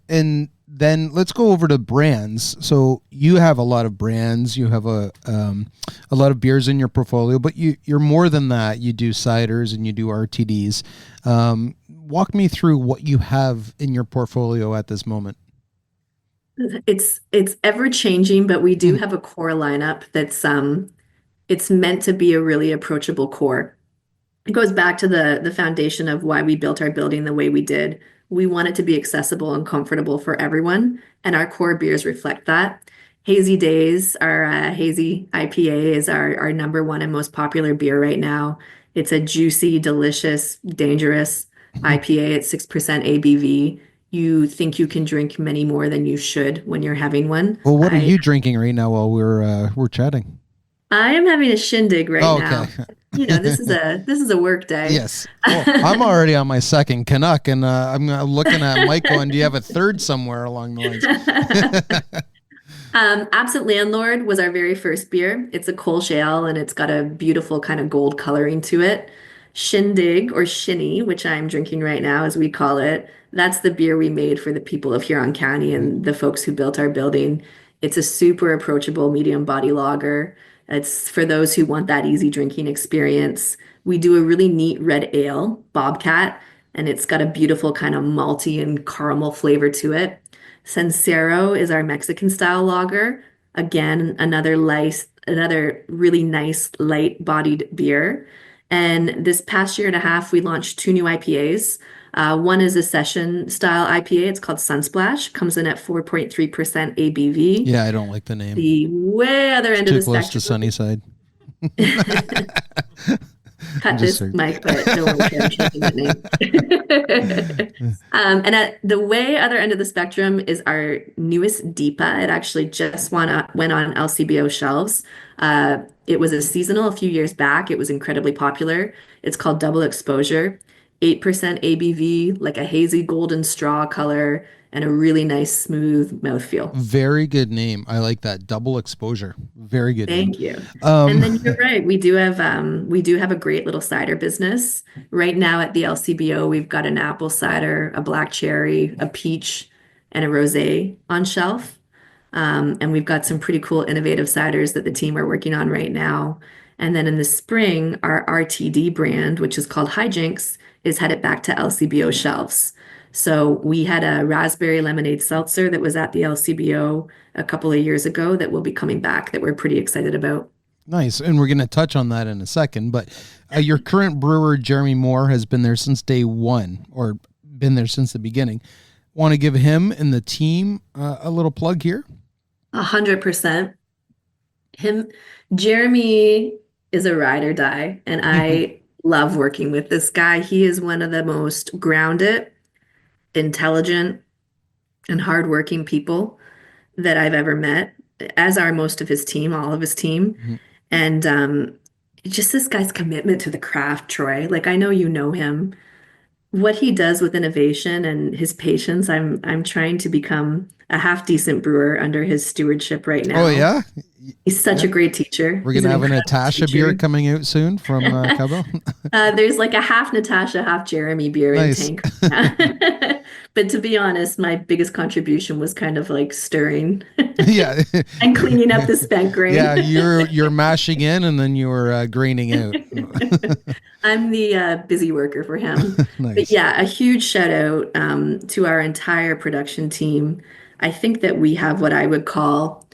then let's go over to brands. So you have a lot of brands. You have a lot of beers in your portfolio, but you're more than that. You do ciders and you do RTDs. Walk me through what you have in your portfolio at this moment. It's ever changing, but we do Mhm. have a core lineup that's it's meant to be a really approachable core. It goes back to the foundation of why we built our building the way we did. We want it to be accessible and comfortable for everyone, and our core beers reflect that. Hazy Days, our hazy IPA, is our number one and most popular beer right now. It's a juicy, delicious, dangerous IPA at 6% ABV. You think you can drink many more than you should when you're having one. Well, what are I you drinking right now while we're chatting? I am having a shindig right Oh, okay. now. This is a work day. Yes. Well, I'm already on my second Canuck, and I'm looking at Mike going, "Do you have a third somewhere along the lines?" Absent Landlord was our very first beer. It's a Kolsch ale and it's got a beautiful kind of gold coloring to it. Shindig or Shinny, which I'm drinking right now, as we call it, that's the beer we made for the people of Huron County and the folks who built our building. It's a super approachable medium body lager. It's for those who want that easy drinking experience. We do a really neat red ale, Bobcat, and it's got a beautiful kind of malty and caramel flavor to it. Sincero is our Mexican style lager. Again, another really nice light bodied beer. And this past year and a half, we launched 2 new IPAs. One is a session style IPA. It's called Sunsplash. Comes in at 4.3% ABV. Yeah, I don't like the name. The way other It's end of too the close to spectrum. Sunnyside. I'm Cut just this, sorry. Mike, but don't worry, I'm changing that name. And at the way other end of the spectrum is our newest DIPA. It actually just went on LCBO shelves. It was a seasonal a few years back. It was incredibly popular. It's called Double Exposure. 8% ABV, like a hazy golden straw color, and a really nice smooth mouthfeel. Very good name. I like that. Double exposure. Very good name. Thank you. Um, And then you're right. We do have a great little cider business. Right now at the LCBO, we've got an apple cider, a black cherry, a peach, and a rosé on shelf. And we've got some pretty cool innovative ciders that the team are working on right now. And then in the spring, our RTD brand, which is called Hijinks, is headed back to LCBO shelves. So we had a raspberry lemonade seltzer that was at the LCBO a couple of years ago that will be coming back that we're pretty excited about. nice. And we're going to touch on that in a second. But your current brewer, Jeremy Moore, has been there since day one, or been there since the beginning. Want to give him and the team a little plug here? 100%. Jeremy is a ride or die, and I love working with this guy. He is one of the most grounded, intelligent, and hardworking people that I've ever met, as are most of his team, all of his team. Mhm. And just this guy's commitment to the craft, Troy. Like I know you know him. What he does with innovation and his patience, I'm trying to become a half decent brewer under his stewardship right now. Oh, yeah? He's such a great teacher. We're He's going to an have a incredible Natasha teacher. beer coming out soon from Cowbell. There's like a half Natasha, half Jeremy beer Nice. in tank. But to be honest, my biggest contribution was kind of like stirring Yeah. and cleaning up the spent grain. Yeah, you're mashing in and then you're graining out. I'm the busy worker for him. But Nice. yeah, a huge shout out to our entire production team. I think that we have what I would call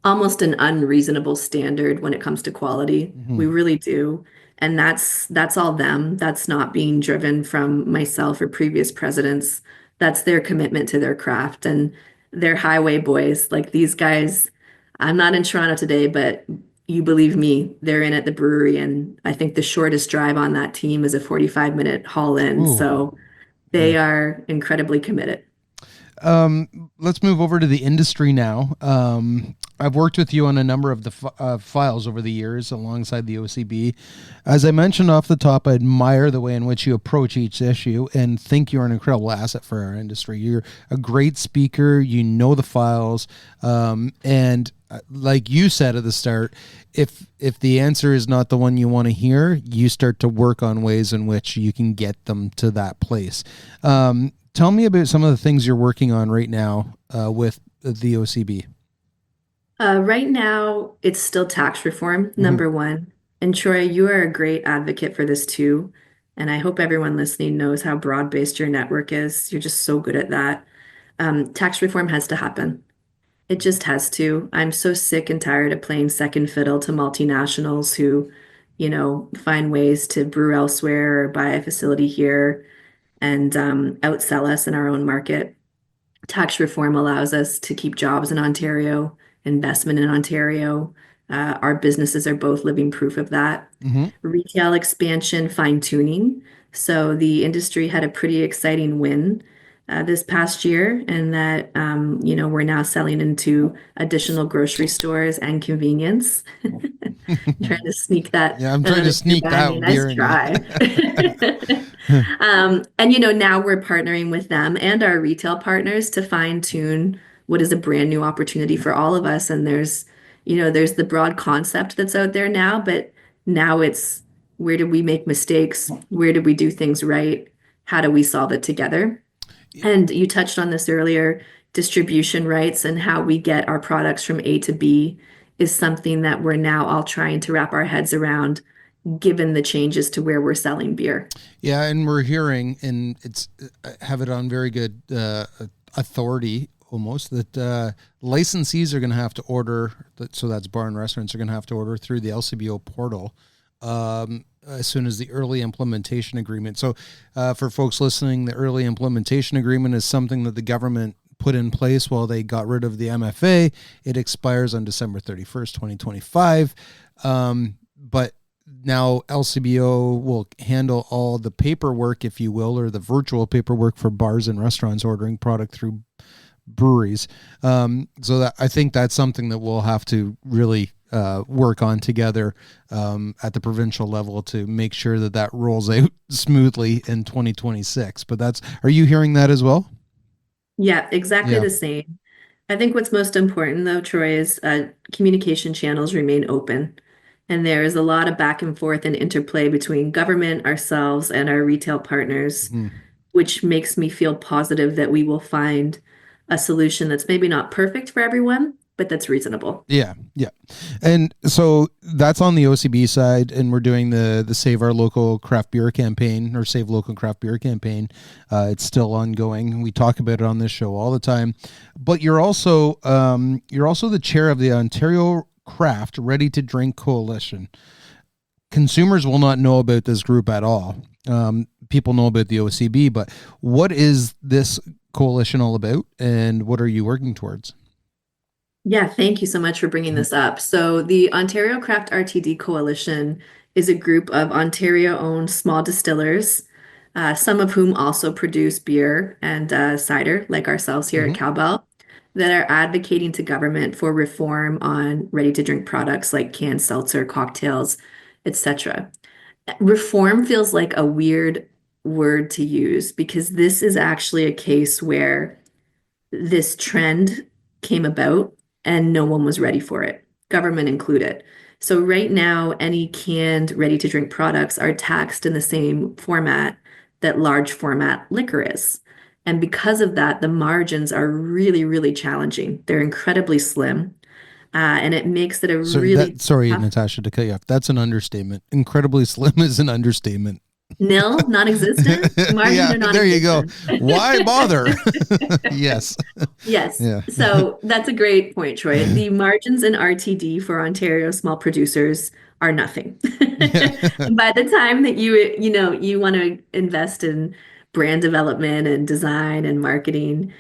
almost an unreasonable standard when it comes to quality. Mhm. We really do. And that's all them. That's not being driven from myself or previous presidents. That's their commitment to their craft and they're highway boys. Like these guys, I'm not in Toronto today, but you believe me, they're in at the brewery. And I think the shortest drive on that team is a 45-minute haul in. Ooh. So they are incredibly committed. Let's move over to the industry now. I've worked with you on a number of the files over the years alongside the OCB. As I mentioned off the top, I admire the way in which you approach each issue and think you're an incredible asset for our industry. You're a great speaker. You know the files. And like you said at the start, if the answer is not the one you want to hear, you start to work on ways in which you can get them to that place. Tell me about some of the things you're working on right now with the OCB. Right now, it's still tax reform, number one. And Troy, you are a great advocate for this too. And I hope everyone listening knows how broad-based your network is. You're just so good at that. Tax reform has to happen. It just has to. I'm so sick and tired of playing second fiddle to multinationals who, find ways to brew elsewhere or buy a facility here and outsell us in our own market. Tax reform allows us to keep jobs in Ontario, investment in Ontario. Our businesses are both living proof of that. Mm-hmm. Retail expansion, fine tuning. So the industry had a pretty exciting win this past year, and that we're now selling into additional grocery stores and convenience. Trying to sneak that. Yeah, I'm trying to sneak that beer in. Nice try. Now we're partnering with them and our retail partners to fine tune what is a brand new opportunity for all of us. And there's the broad concept that's out there now, but now it's where did we make mistakes? Where did we do things right? How do we solve it together? And you touched on this earlier, distribution rights and how we get our products from A to B is something that we're now all trying to wrap our heads around, given the changes to where we're selling beer. Yeah, and we're hearing, and it's have it on very good authority almost, that licensees are going to have to order, so that's bar and restaurants are going to have to order through the LCBO portal as soon as the early implementation agreement. So for folks listening, the early implementation agreement is something that the government put in place while they got rid of the MFA. It expires on December 31st, 2025. But now LCBO will handle all the paperwork, if you will, or the virtual paperwork for bars and restaurants ordering product through breweries. So that I think that's something that we'll have to really work on together at the provincial level to make sure that that rolls out smoothly in 2026. But are you hearing that as well? Yeah, exactly Yeah. the same. I think what's most important, though, Troy, is communication channels remain open. And there is a lot of back and forth and interplay between government, ourselves, and our retail partners, Mhm. which makes me feel positive that we will find a solution that's maybe not perfect for everyone, but that's reasonable. Yeah, yeah. And so that's on the OCB side, and we're doing the Save Our Local Craft Beer campaign, or Save Local Craft Beer campaign. It's still ongoing. We talk about it on this show all the time. But you're also the chair of the Ontario Craft Ready to Drink Coalition. Consumers will not know about this group at all. People know about the OCB, but what is this coalition all about, and what are you working towards? Yeah, thank you so much for bringing this up. So, the Ontario Craft RTD Coalition is a group of Ontario-owned small distillers, some of whom also produce beer and cider, like ourselves here at Mm-hmm. Cowbell, that are advocating to government for reform on ready-to-drink products like canned seltzer, cocktails, etc. Reform feels like a weird word to use because this is actually a case where this trend came about and no one was ready for it, government included. So right now, any canned ready-to-drink products are taxed in the same format that large format liquor is. And because of that, the margins are really, really challenging. They're incredibly slim, and it makes it a really Sorry, tough. Natasha, to cut you off. That's an understatement. Incredibly slim is an understatement. Nil, non-existent. The margins Yeah, are there you go. non-existent. Why bother? Yes. Yes. Yeah. So that's a great point, Troy. The margins in RTD for Ontario small producers are nothing. Yeah. By the time that you want to invest in brand development and design and marketing,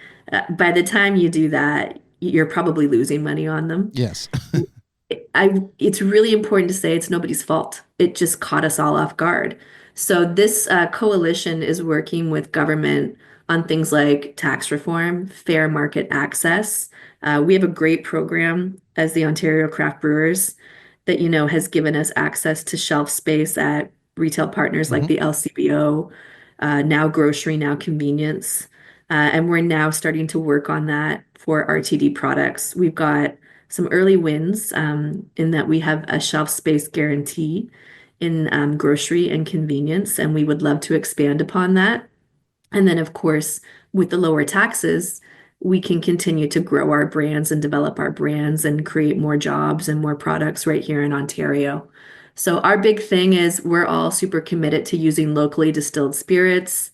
by the time you do that, you're probably losing money on them. Yes. It's really important to say it's nobody's fault. It just caught us all off guard. So this coalition is working with government on things like tax reform, fair market access. We have a great program as the Ontario Craft Brewers that has given us access to shelf space at retail partners like Hmm. the LCBO, now grocery, now convenience. And we're now starting to work on that for RTD products. We've got some early wins in that we have a shelf space guarantee in grocery and convenience, and we would love to expand upon that. And then, of course, with the lower taxes, we can continue to grow our brands and develop our brands and create more jobs and more products right here in Ontario. So, our big thing is we're all super committed to using locally distilled spirits.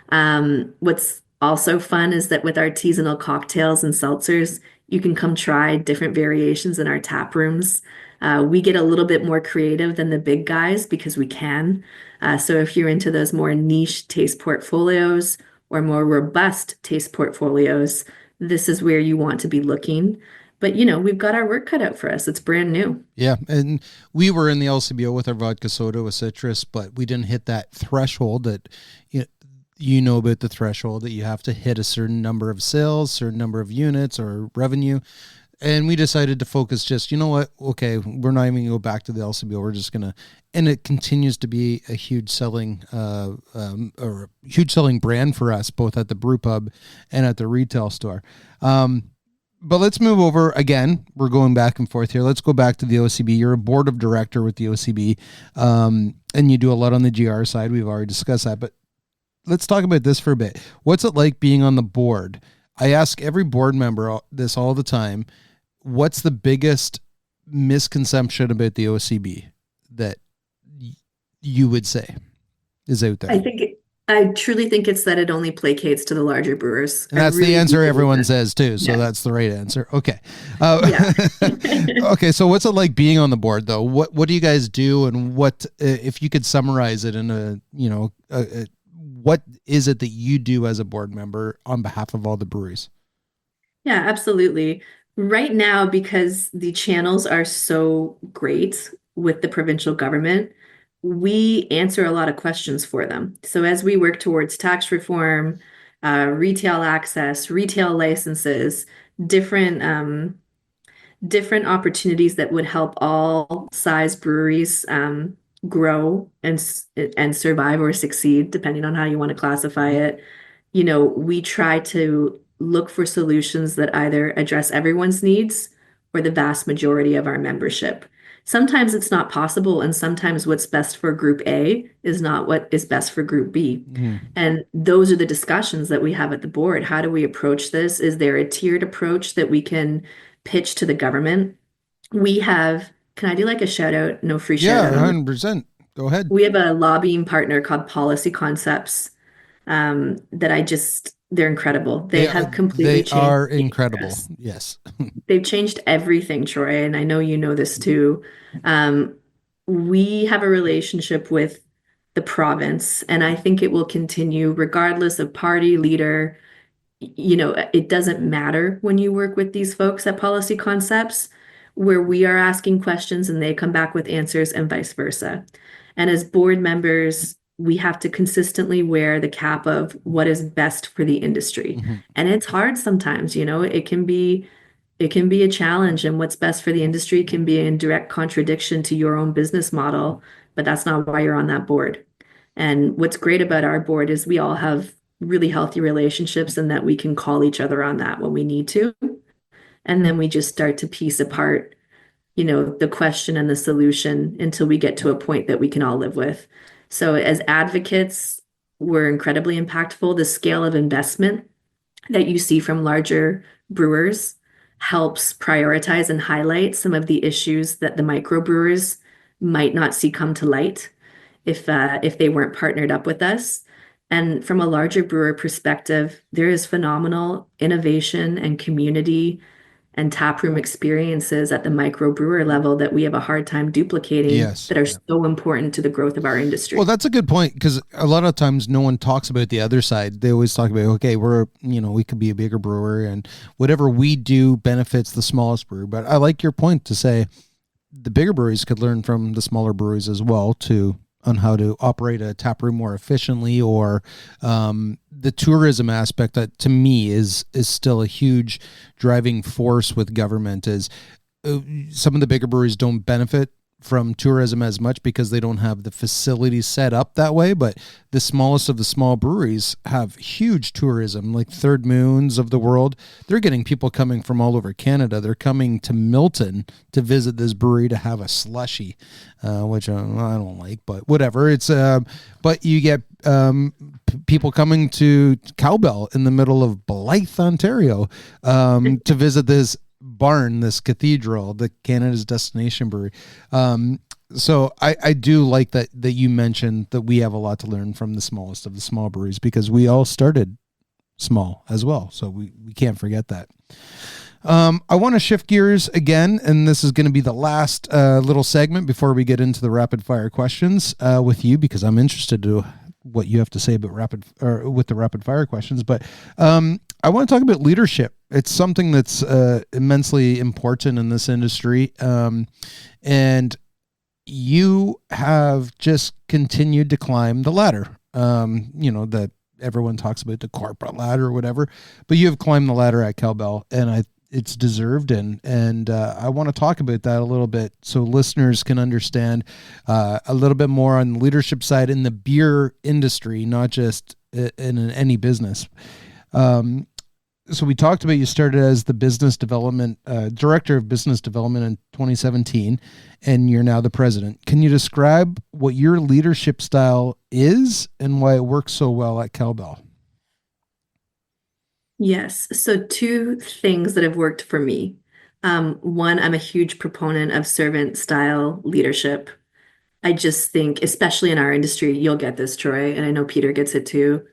What's also fun is that with artisanal cocktails and seltzers, you can come try different variations in our tap rooms. We get a little bit more creative than the big guys because we can. So if you're into those more niche taste portfolios or more robust taste portfolios, this is where you want to be looking. But we've got our work cut out for us. It's brand new. Yeah. And we were in the LCBO with our vodka soda with citrus, but we didn't hit that threshold that you know about the threshold that you have to hit a certain number of sales, certain number of units or revenue. And we decided to focus just, you know what? Okay, we're not even going to go back to the LCBO. We're just going to, and it continues to be a huge selling, or a huge selling brand for us, both at the brew pub and at the retail store. But let's move over again. We're going back and forth here. Let's go back to the OCB. You're a board of director with the OCB, and you do a lot on the GR side. We've already discussed that, but let's talk about this for a bit. What's it like being on the board? I ask every board member this all the time. What's the biggest misconception about the OCB that you would say is out there? I truly think it's that it only placates to the larger brewers. And I that's the really answer do everyone that. says too. So Yeah. that's the right answer. Okay. Yeah. Okay. So what's it like being on the board though? What do you guys do? And what, if you could summarize it in what is it that you do as a board member on behalf of all the breweries? Yeah, absolutely. Right now, because the channels are so great with the provincial government, we answer a lot of questions for them. So as we work towards tax reform, retail access, retail licenses, different different opportunities that would help all size breweries grow and survive or succeed, depending on how you want to classify it. We try to look for solutions that either address everyone's needs or the vast majority of our membership. Sometimes it's not possible, and sometimes what's best for group A is not what is best for group B. Mhm. And those are the discussions that we have at the board. How do we approach this? Is there a tiered approach that we can pitch to the government? We have, can I do like a shout out? No free shout Yeah, out on this. 100%. Go ahead. We have a lobbying partner called Policy Concepts that they're incredible. They have completely They changed are the game for incredible. us. Yes. They've changed everything, Troy, and I know you know this too. Um, we have a relationship with the province, and I think it will continue regardless of party leader. It doesn't matter when you work with these folks at Policy Concepts, where we are asking questions and they come back with answers and vice versa. And as board members, we have to consistently wear the cap of what is best for the industry. Mhm. And it's hard sometimes, it can be a challenge, and what's best for the industry can be in direct contradiction to your own business model, but that's not why you're on that board. And what's great about our board is we all have really healthy relationships and that we can call each other on that when we need to. And then we just start to piece apart, the question and the solution until we get to a point that we can all live with. So as advocates, we're incredibly impactful. The scale of investment that you see from larger brewers helps prioritize and highlight some of the issues that the microbrewers might not see come to light if they weren't partnered up with us. And from a larger brewer perspective, there is phenomenal innovation and community and taproom experiences at the microbrewer level that we have a hard time duplicating Yes. that are Yeah. so important to the growth of our Well, industry. that's a good point because a lot of times no one talks about the other side. They always talk about, okay, we could be a bigger brewer and whatever we do benefits the smallest brewer. But I like your point to say the bigger breweries could learn from the smaller breweries as well to on how to operate a tap room more efficiently, or the tourism aspect that to me is still a huge driving force with government. Is some of the bigger breweries don't benefit from tourism as much because they don't have the facilities set up that way, but the smallest of the small breweries have huge tourism, like Third Moons of the world. They're getting people coming from all over Canada. They're coming to Milton to visit this brewery to have a slushy, which I don't like, but whatever. It's but you get people coming to Cowbell in the middle of Blyth, Ontario, to visit this barn, this cathedral, the Canada's destination brewery. So I do like that you mentioned that we have a lot to learn from the smallest of the small breweries because we all started small as well. So we can't forget that. I want to shift gears again, and this is going to be the last little segment before we get into the rapid fire questions with you because I'm interested to what you have to say about with the rapid fire questions. But I want to talk about leadership. It's something that's immensely important in this industry. And you have just continued to climb the ladder, that everyone talks about the corporate ladder or whatever, but you have climbed the ladder at Cowbell, and it's deserved. And I want to talk about that a little bit so listeners can understand a little bit more on the leadership side in the beer industry, not just in any business. So we talked about you started as the business development director of business development in 2017, and you're now the president. Can you describe what your leadership style is and why it works so well at Cowbell? Yes. So two things that have worked for me. One, I'm a huge proponent of servant style leadership. I just think, especially in our industry, you'll get this, Troy, and I know Peter gets it too.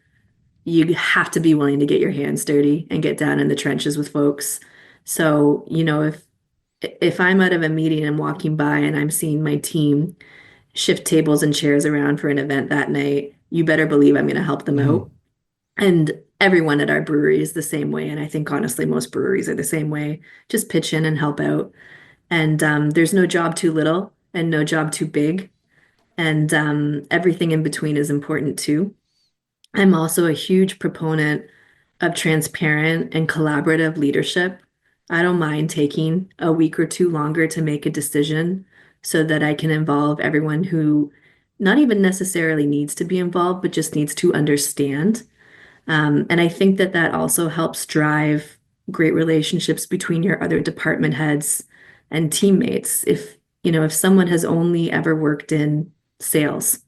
You have to be willing to get your hands dirty and get down in the trenches with folks. So, if I'm out of a meeting and walking by and I'm seeing my team shift tables and chairs around for an event that night, you better believe I'm going to help them Mm-hmm. out. And everyone at our brewery is the same way. And I think honestly, most breweries are the same way. Just pitch in and help out. And there's no job too little and no job too big. And everything in between is important too. I'm also a huge proponent of transparent and collaborative leadership. I don't mind taking a week or two longer to make a decision so that I can involve everyone who not even necessarily needs to be involved, but just needs to understand. And I think that that also helps drive great relationships between your other department heads and teammates. If someone has only ever worked in sales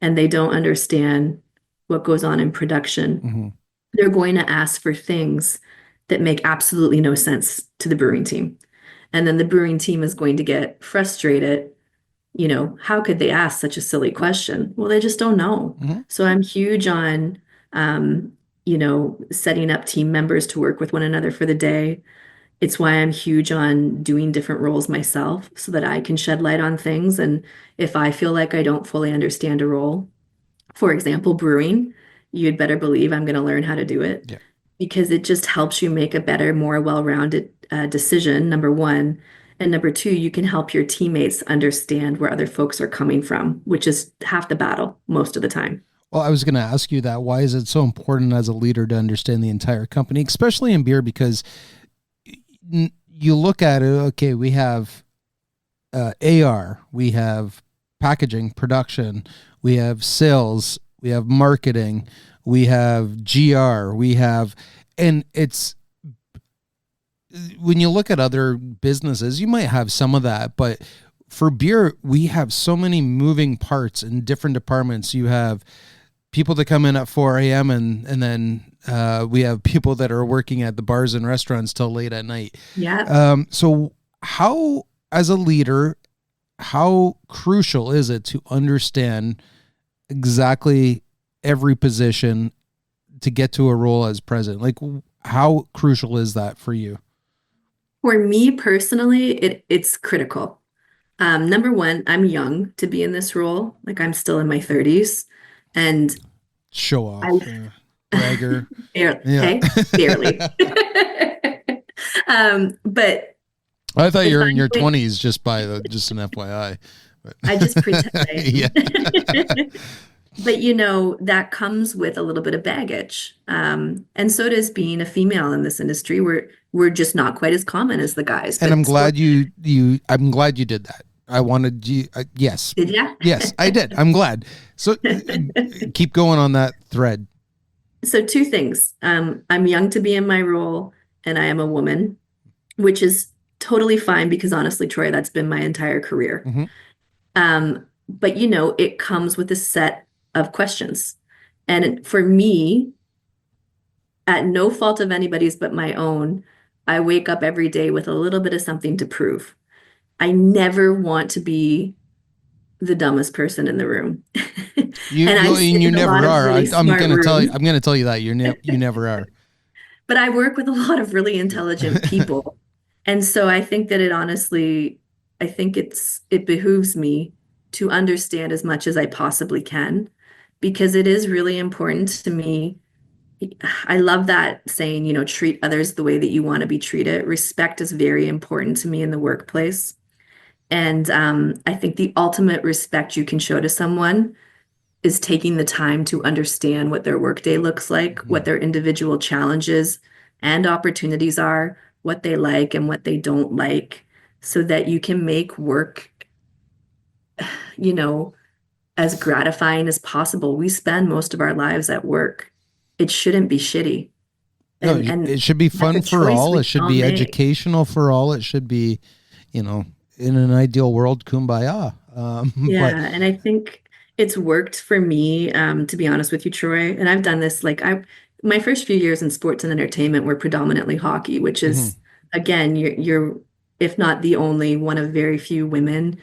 and they don't understand what goes on in production, Mm-hmm. they're going to ask for things that make absolutely no sense to the brewing team. And then the brewing team is going to get frustrated. How could they ask such a silly question? Well, they just don't know. Mm-hmm. So I'm huge on, setting up team members to work with one another for the day. It's why I'm huge on doing different roles myself so that I can shed light on things. And if I feel like I don't fully understand a role, for example, brewing, you'd better believe I'm going to learn how to do it Yeah. because it just helps you make a better, more well-rounded decision, number one. And number two, you can help your teammates understand where other folks are coming from, which is half the battle most of the time. Well, I was going to ask you that. Why is it so important as a leader to understand the entire company, especially in beer? Because you look at it, okay, we have AR, we have packaging, production, we have sales, we have marketing, we have GR, and it's, when you look at other businesses, you might have some of that, but for beer, we have so many moving parts in different departments. You have people that come in at 4 a.m. and then we have people that are working at the bars and restaurants till late at night. Yeah. So how, as a leader, how crucial is it to understand exactly every position to get to a role as president? Like, how crucial is that for you? For me personally, it's critical. Number one, I'm young to be in this role. Like I'm still in my 30s. And Show off. I Bragger. barely, Yeah. hey, barely. But I thought you were in your wait, 20s, just an FYI. But I just pretend I am. yeah. But that comes with a little bit of baggage. And so does being a female in this industry. We're just not quite as common as the guys. And but I'm glad still, I'm glad you did that. I wanted you. Yes. did ya? Yes, I did. I'm glad. So keep going on that thread. So two things. I'm young to be in my role, and I am a woman, which is totally fine because honestly, Troy, that's been my entire career. Mm-hmm. But it comes with a set of questions. And for me, at no fault of anybody's but my own, I wake up every day with a little bit of something to prove. I never want to be the dumbest person in the room. And I sit You in a never lot of are. really I'm smart going to tell you. rooms. I'm going to tell you that you never are. But I work with a lot of really intelligent people. And so I think that I think it behooves me to understand as much as I possibly can, because it is really important to me. I love that saying, treat others the way that you want to be treated. Respect is very important to me in the workplace. And I think the ultimate respect you can show to someone is taking the time to understand what their workday looks like, what their individual challenges and opportunities are, what they like and what they don't like, so that you can make work, as gratifying as possible. We spend most of our lives at work. It shouldn't be shitty. No, And it should be that's fun a for choice all. we It should all be make. educational for all. It should be, in an ideal world, kumbaya. Yeah, But and I think it's worked for me, to be honest with you, Troy. And I've done this my first few years in sports and entertainment were predominantly hockey, which mhm. is again, you're if not the only one of very few women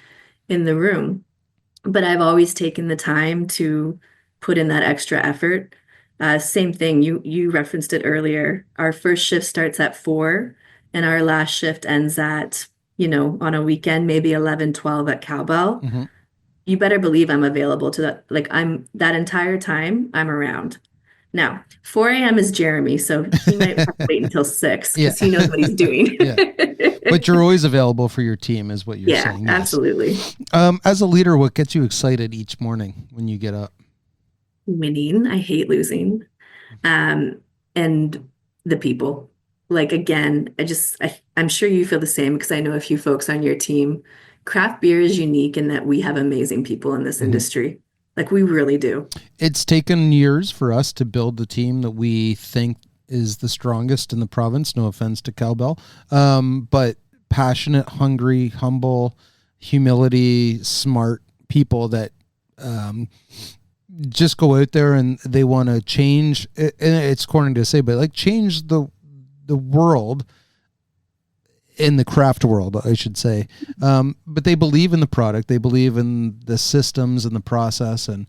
in the room. But I've always taken the time to put in that extra effort. Same thing, you referenced it earlier. Our first shift starts at 4, and our last shift ends at, on a weekend, maybe 11, 12 at Cowbell. Mhm. You better believe I'm available to that. Like I'm that entire time I'm around. Now, 4 a.m. is Jeremy, so he might have to wait until 6 Yeah. because he knows what he's doing. Yeah. But you're always available for your team, is what you're Yeah, saying. Yes. absolutely. As a leader, what gets you excited each morning when you get up? Winning. I hate um, and the people. Like again, I I'm sure you feel the same because I know a few folks on your team. Craft beer is unique in that we have amazing people in this industry. Like we really do. It's taken years for us to build the team that we think is the strongest in the province. No offense to Cowbell, but passionate, hungry, humble, humility, smart people that just go out there and they want to change. And it's corny to say, but like change the world. In the craft world, I should say. But they believe in the product. They believe in the systems and the process. And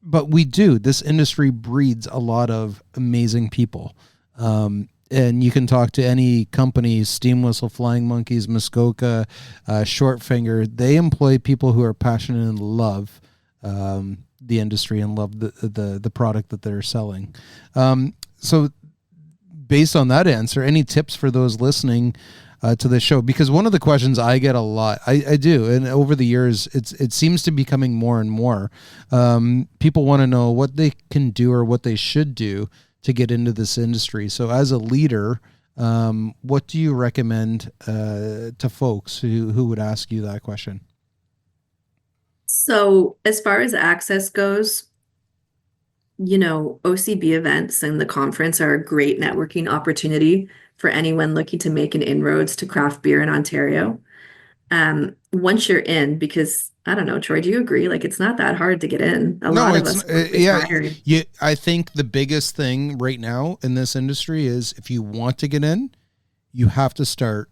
but we do. This industry breeds a lot of amazing people. And you can talk to any company, Steam Whistle, Flying Monkeys, Muskoka, Short Finger. They employ people who are passionate and love the industry and love the product that they're selling. So based on that answer, any tips for those listening to the show? Because one of the questions I get a lot, I do, and over the years, it seems to be becoming more and more. People want to know what they can do or what they should do to get into this industry. So as a leader, what do you recommend to folks who would ask you that question? So as far as access goes, OCB events and the conference are a great networking opportunity for anyone looking to make an inroads to craft beer in Ontario. Once you're in, because I don't know, Troy, do you agree? Like it's not that hard to get in. A lot of us yeah. I think the biggest thing right now in this industry is if you want to get in, you have to start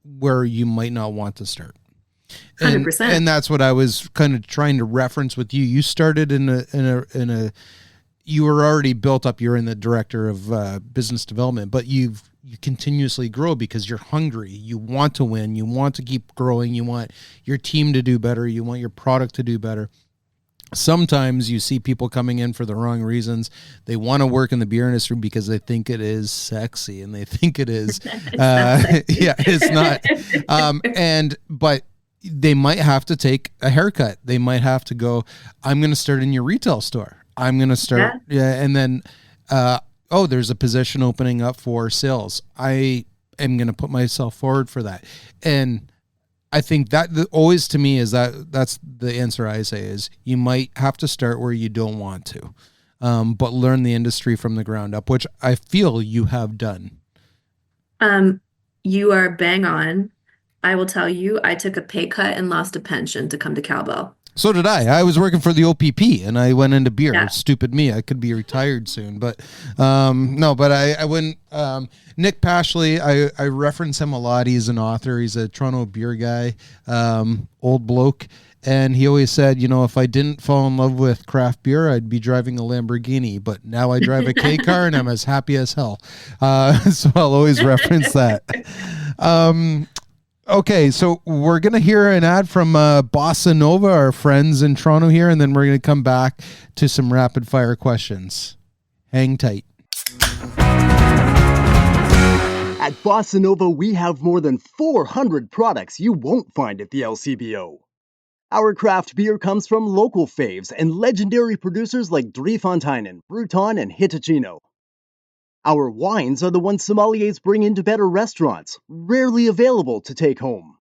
where you might not want to start. 100%. And that's what I was kind of trying to reference with you. You started in a you were already built up. You're in the director of business development, but you continuously grow because you're hungry. You want to win. You want to keep growing. You want your team to do better. You want your product to do better. Sometimes you see people coming in for the wrong reasons. They want to work in the beer industry because they think it is sexy and they think it is, it's not. But they might have to take a haircut. They might have to go, I'm going to start in your retail store. I'm going to start. And then, there's a position opening up for sales. I am going to put myself forward for that. And I think that always to me is that's the answer I say is you might have to start where you don't want to, but learn the industry from the ground up, which I feel you have done. You are bang on. I will tell you, I took a pay cut and lost a pension to come to Cowbell. So did I. I was working for the OPP and I went into beer. Yeah. Stupid me. I could be retired soon, but I wouldn't. Nick Pashley, I reference him a lot. He's an author. He's a Toronto beer guy, old bloke. And he always said, if I didn't fall in love with craft beer, I'd be driving a Lamborghini. But now I drive a K car and I'm as happy as hell. So I'll always reference that. Okay, so we're going to hear an ad from Bossa Nova, our friends in Toronto here, and then we're going to come back to some rapid fire questions. Hang tight. At Bossa Nova, we have more than 400 products you won't find at the LCBO. Our craft beer comes from local faves and legendary producers like Driefonteinen, Bruton, and Hitachino. Our wines are the ones sommeliers bring into better restaurants, rarely available to take home.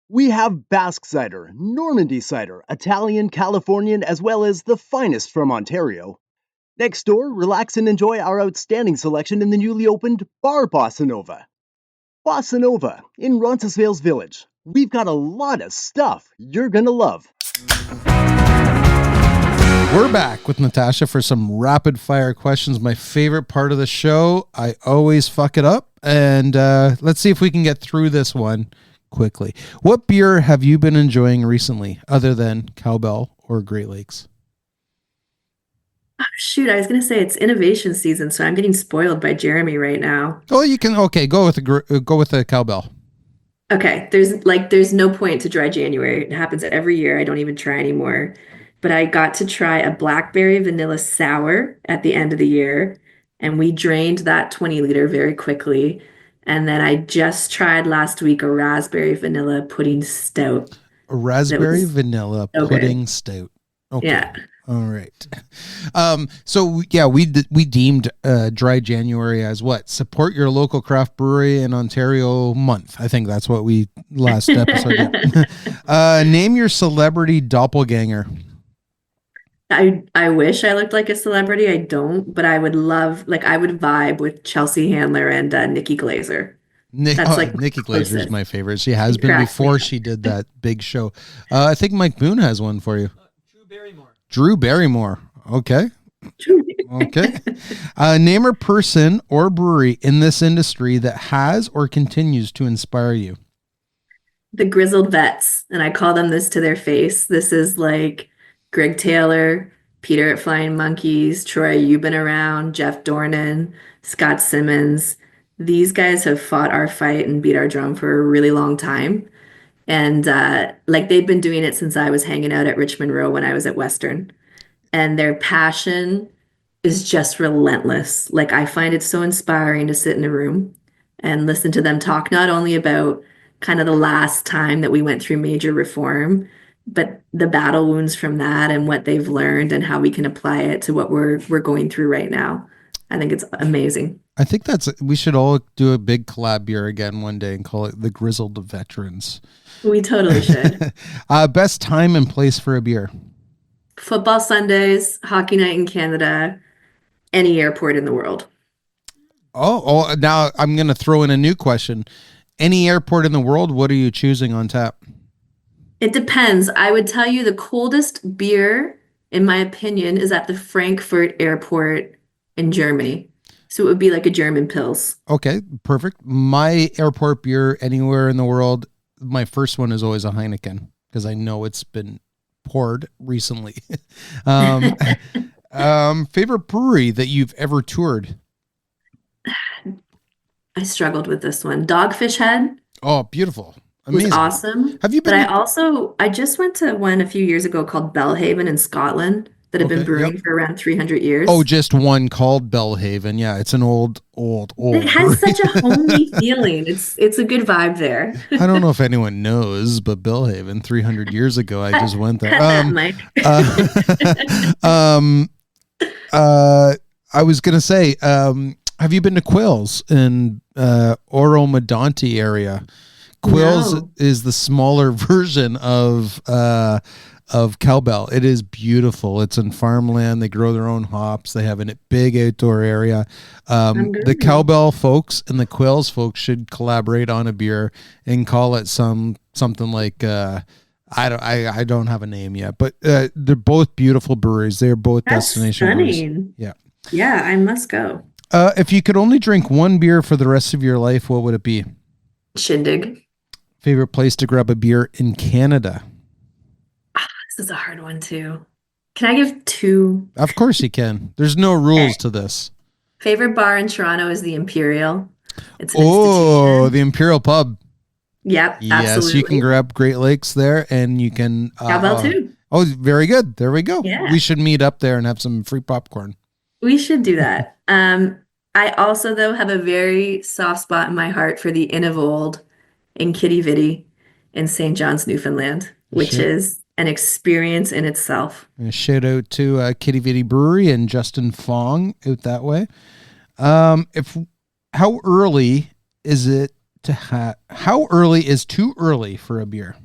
We have Basque cider, Normandy cider, Italian, Californian, as well as the finest from Ontario. Next door, relax and enjoy our outstanding selection in the newly opened Bar Bossa Nova. Bossa Nova in Roncesvalles Village. We've got a lot of stuff you're gonna love. We're back with Natasha for some rapid fire questions. My favorite part of the show. I always fuck it up. And let's see if we can get through this one quickly. What beer have you been enjoying recently other than Cowbell or Great Lakes? Oh, shoot, I was going to say it's innovation season, so I'm getting spoiled by Jeremy right now. Oh, you can. Okay, go with the Cowbell. Okay, there's no point to dry January. It happens every year. I don't even try anymore. But I got to try a blackberry vanilla sour at the end of the year, and we drained that 20-liter very quickly. And then I just tried last week a raspberry vanilla pudding stout. A raspberry vanilla pudding stout. Okay. Yeah. All right. So yeah, we deemed Dry January as what? Support your local craft brewery in Ontario month. I think that's what we last episode did. Name your celebrity doppelganger. I wish I looked like a celebrity. I don't, but I would vibe with Chelsea Handler and Nikki Glazer. That's like Nikki Glazer is my favorite. She has She been cracks me before up. she did that big show. I think Mike Boone has one for you. Drew Barrymore. Okay. Okay. Name a person or brewery in this industry that has or continues to inspire you. The grizzled vets, and I call them this to their face. This is like Greg Taylor, Peter at Flying Monkeys, Troy, you've been around, Jeff Dornan, Scott Simmons. These guys have fought our fight and beat our drum for a really long time. And they've been doing it since I was hanging out at Richmond Row when I was at Western. And their passion is just relentless. Like, I find it so inspiring to sit in a room and listen to them talk, not only about kind of the last time that we went through major reform, but the battle wounds from that and what they've learned and how we can apply it to what we're going through right now. I think it's amazing. I think we should all do a big collab beer again one day and call it the Grizzled Veterans. We totally should. Best time and place for a beer. Football Sundays, hockey night in Canada, any airport in the world. Oh, now I'm going to throw in a new question. Any airport in the world, what are you choosing on tap? It depends. I would tell you the coldest beer, in my opinion, is at the Frankfurt airport in Germany. So it would be like a German Pils. Okay, perfect. My airport beer anywhere in the world, my first one is always a Heineken because I know it's been poured recently. Favorite brewery that you've ever toured? I struggled with this one. Dogfish Head Oh, beautiful. Amazing. was awesome. Have you But been? I just went to one a few years ago called Belhaven in Scotland that have been Okay, brewing yep. for around 300 years. Oh, just one called Belhaven. Yeah, it's an old It brewery. has such a homey feeling. It's a good vibe there. I don't know if anyone knows, but Belhaven, 300 years ago, I just went there. Cut that, Mike. I was going to say, have you been to Quills in Oromadonti area? Quills No. is the smaller version of Cowbell. It is beautiful. It's in farmland. They grow their own hops. They have a big outdoor area. The Cowbell folks and the Quills folks should collaborate on a beer and call it something like I don't have a name yet, but they're both beautiful breweries. They're both That's destination breweries. stunning. Yeah. Yeah, I must go. If you could only drink one beer for the rest of your life, what would it be? Shindig. Favorite place to grab a beer in Canada? This is a hard one too. Can I give two? Of course you can. There's no rules to this. Favorite bar in Toronto is the Imperial. It's an Oh, institution. the Imperial Pub. Yep, Yes, absolutely. you can grab Great Lakes there, and you can. Cowbell too. Oh, very good. There we go. Yeah. We should meet up there and have some free popcorn. We should do that. I also, though, have a very soft spot in my heart for the Inn of Old in Kitty Vitty in St. John's, Newfoundland, which Sure. is an experience in itself. And a shout out to Kitty Vitty Brewery and Justin Fong out that way. How early is it to how early is too early for a beer?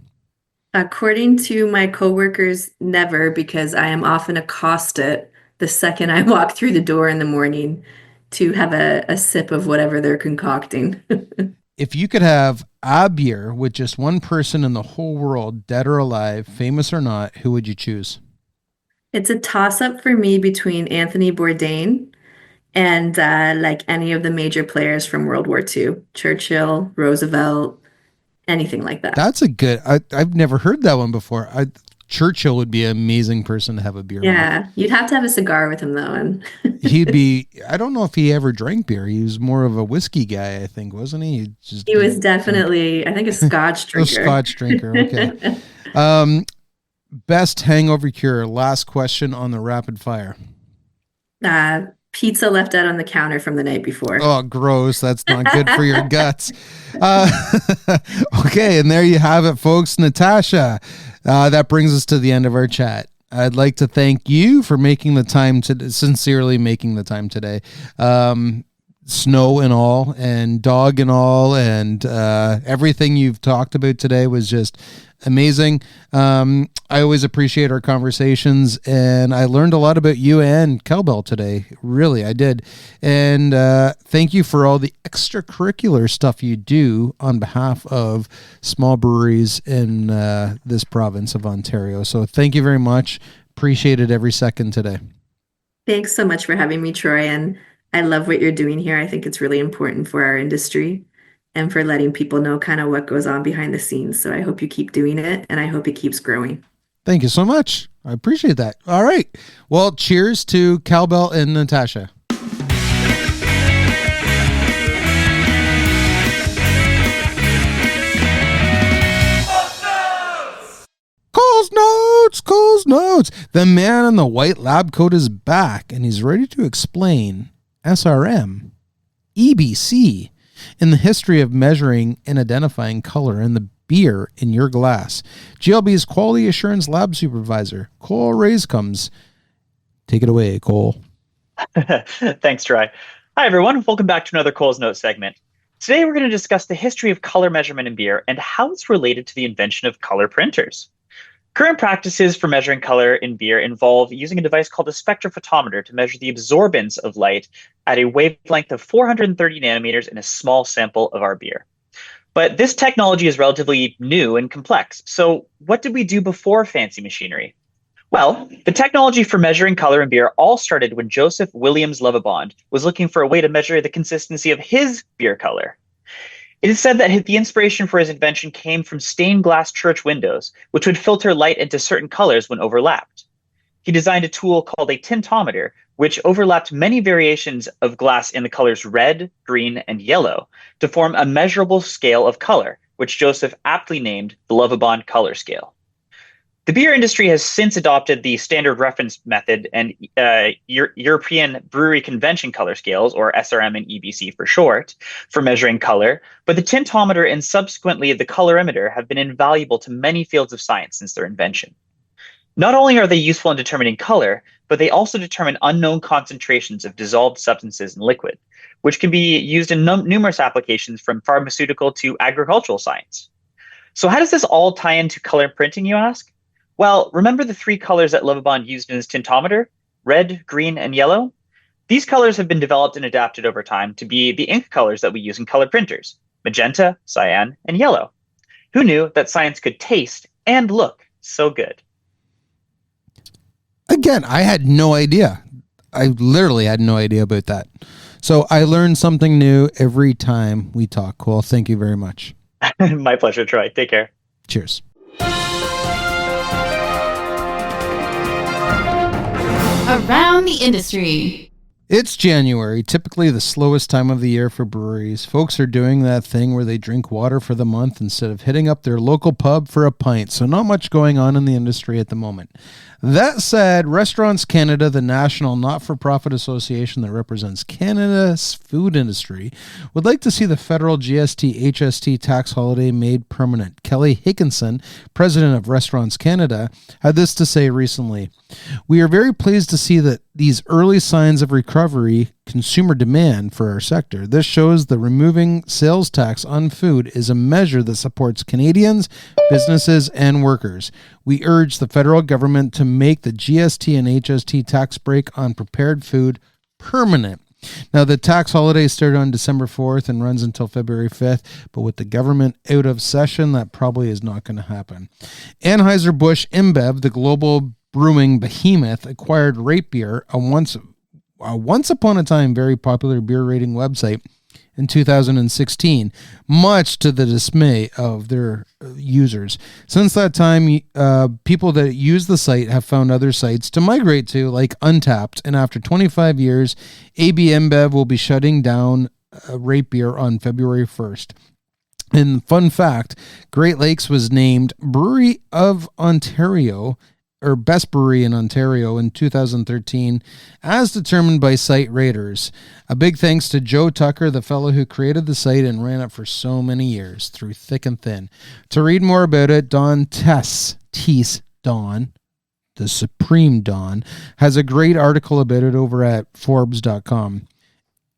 According to my coworkers, never, because I am often accosted the second I walk through the door in the morning to have a sip of whatever they're concocting. If you could have a beer with just one person in the whole world, dead or alive, famous or not, who would you choose? It's a toss-up for me between Anthony Bourdain and any of the major players from World War II, Churchill, Roosevelt, anything like that. That's a good. I've never heard that one before. Churchill would be an amazing person to have a beer Yeah, you'd have to have a cigar with him though, and with. He'd be. I don't know if he ever drank beer. He was more of a whiskey guy, I think, wasn't he? he was definitely, I think, a Scotch a drinker. Scotch drinker. Okay. Best hangover cure. Last question on the rapid fire. Pizza left out on the counter from the night before. Oh, gross. That's not good for your guts. Okay, and there you have it, folks. Natasha, that brings us to the end of our chat. I'd like to thank you for making the time to sincerely making the time today. Snow and all, and dog and all, and everything you've talked about today was just amazing. I always appreciate our conversations, and I learned a lot about you and Cowbell today. Really, I did. And thank you for all the extracurricular stuff you do on behalf of small breweries in this province of Ontario. So thank you very much. Appreciated every second today. Thanks so much for having me, Troy. And I love what you're doing here. I think it's really important for our industry and for letting people know kind of what goes on behind the scenes. So I hope you keep doing it, and I hope it keeps growing. Thank you so much. I appreciate that. All right. Well, cheers to Cowbell and Natasha. Cole's Notes. The man in the white lab coat is back, and he's ready to explain SRM, EBC, in the history of measuring and identifying color in the beer in your glass. GLB's Quality Assurance Lab Supervisor, Cole Raiskums. Take it away, Cole. Thanks, Troy. Hi, everyone. Welcome back to another Cole's Notes segment. Today, we're going to discuss the history of color measurement in beer and how it's related to the invention of color printers. Current practices for measuring color in beer involve using a device called a spectrophotometer to measure the absorbance of light at a wavelength of 430 nanometers in a small sample of our beer. But this technology is relatively new and complex. So what did we do before fancy machinery? Well, the technology for measuring color in beer all started when Joseph Williams Lovibond was looking for a way to measure the consistency of his beer color. It is said that the inspiration for his invention came from stained glass church windows, which would filter light into certain colors when overlapped. He designed a tool called a tintometer, which overlapped many variations of glass in the colors red, green, and yellow to form a measurable scale of color, which Joseph aptly named the Lovibond color scale. The beer industry has since adopted the standard reference method and European Brewery Convention color scales, or SRM and EBC for short, for measuring color, but the tintometer and subsequently the colorimeter have been invaluable to many fields of science since their invention. Not only are they useful in determining color, but they also determine unknown concentrations of dissolved substances in liquid, which can be used in numerous applications from pharmaceutical to agricultural science. So how does this all tie into color printing, you ask? Well, remember the three colors that Lovibond used in his tintometer? Red, green, and yellow? These colors have been developed and adapted over time to be the ink colors that we use in color printers: magenta, cyan, and yellow. Who knew that science could taste and look so good? Again, I had no idea. I literally had no idea about that. So I learned something new every time we talk. Cool. Thank you very much. My pleasure, Troy. Take care. Cheers. Around the industry. It's January, typically the slowest time of the year for breweries. Folks are doing that thing where they drink water for the month instead of hitting up their local pub for a pint, so not much going on in the industry at the moment. That said, Restaurants Canada, the national not-for-profit association that represents Canada's food industry, would like to see the federal GST-HST tax holiday made permanent. Kelly Higginson, president of Restaurants Canada, had this to say recently: "We are very pleased to see that these early signs of recovery consumer demand for our sector. This shows that removing sales tax on food is a measure that supports Canadians, businesses, and workers. We urge the federal government to make the GST and HST tax break on prepared food permanent." Now, the tax holiday started on December 4th and runs until February 5th, but with the government out of session, that probably is not going to happen. Anheuser-Busch InBev, the global brewing behemoth, acquired Rate Beer, a once upon a time very popular beer rating website, in 2016, much to the dismay of their users. Since that time, people that use the site have found other sites to migrate to, like Untapped, and after 25 years, AB InBev will be shutting down Rate Beer on February 1st. And fun fact, Great Lakes was named Brewery of Ontario, or Best Brewery in Ontario, in 2013, as determined by site raters. A big thanks to Joe Tucker, the fellow who created the site and ran it for so many years, through thick and thin. To read more about it, Don the Supreme Dawn, has a great article about it over at Forbes.com.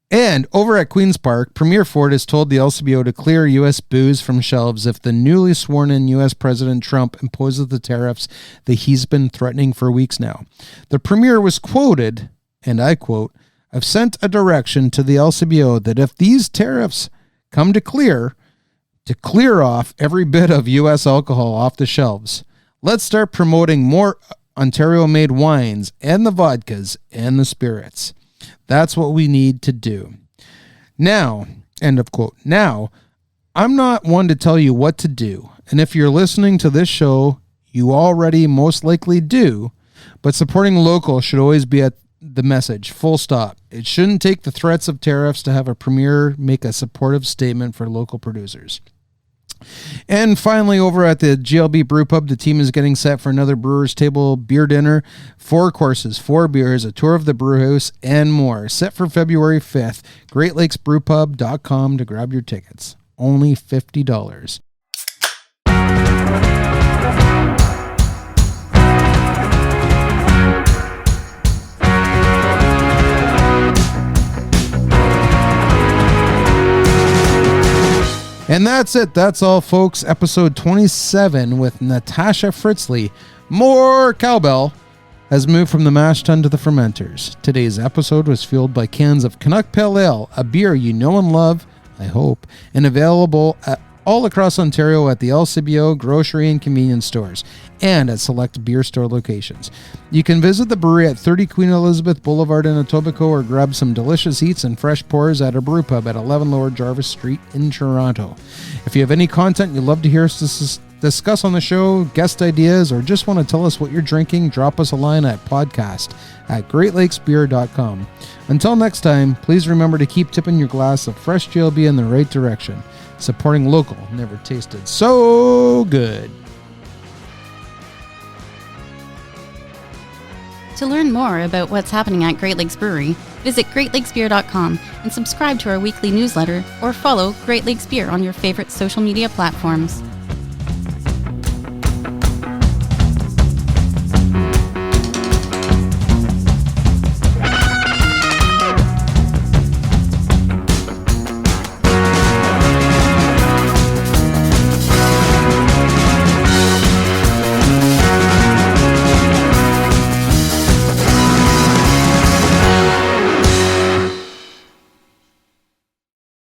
And over at Queen's Park, Premier Ford has told the LCBO to clear U.S. booze from shelves if the newly sworn-in U.S. President Trump imposes the tariffs that he's been threatening for weeks now. The Premier was quoted, and I quote, "I've sent a direction to the LCBO that if these tariffs come to clear off every bit of U.S. alcohol off the shelves. Let's start promoting more Ontario-made wines and the vodkas and the spirits. That's what we need to do." Now, end of quote. Now, I'm not one to tell you what to do. And if you're listening to this show, you already most likely do. But supporting local should always be at the message, full stop. It shouldn't take the threats of tariffs to have a premier make a supportive statement for local producers. And finally, over at the GLB Brew Pub, the team is getting set for another Brewers Table beer dinner. 4 courses, 4 beers, a tour of the brew house, and more. Set for February 5th. GreatLakesBrewPub.com to grab your tickets. Only $50. And that's it. That's all, folks. Episode 27 with Natasha Fritzley. More Cowbell has moved from the mash tun to the fermenters. Today's episode was fueled by cans of Canuck Pale Ale, a beer you know and love, I hope, and available all across Ontario at the LCBO, grocery and convenience stores, and at select beer store locations. You can visit the brewery at 30 Queen Elizabeth Boulevard in Etobicoke or grab some delicious eats and fresh pours at a brew pub at 11 Lower Jarvis Street in Toronto. If you have any content you'd love to hear us discuss on the show, guest ideas, or just want to tell us what you're drinking, drop us a line at podcast@greatlakesbeer.com. Until next time, please remember to keep tipping your glass of fresh GLB in the right direction. Supporting local never tasted so good. To learn more about what's happening at Great Lakes Brewery, visit greatlakesbeer.com and subscribe to our weekly newsletter or follow Great Lakes Beer on your favorite social media platforms.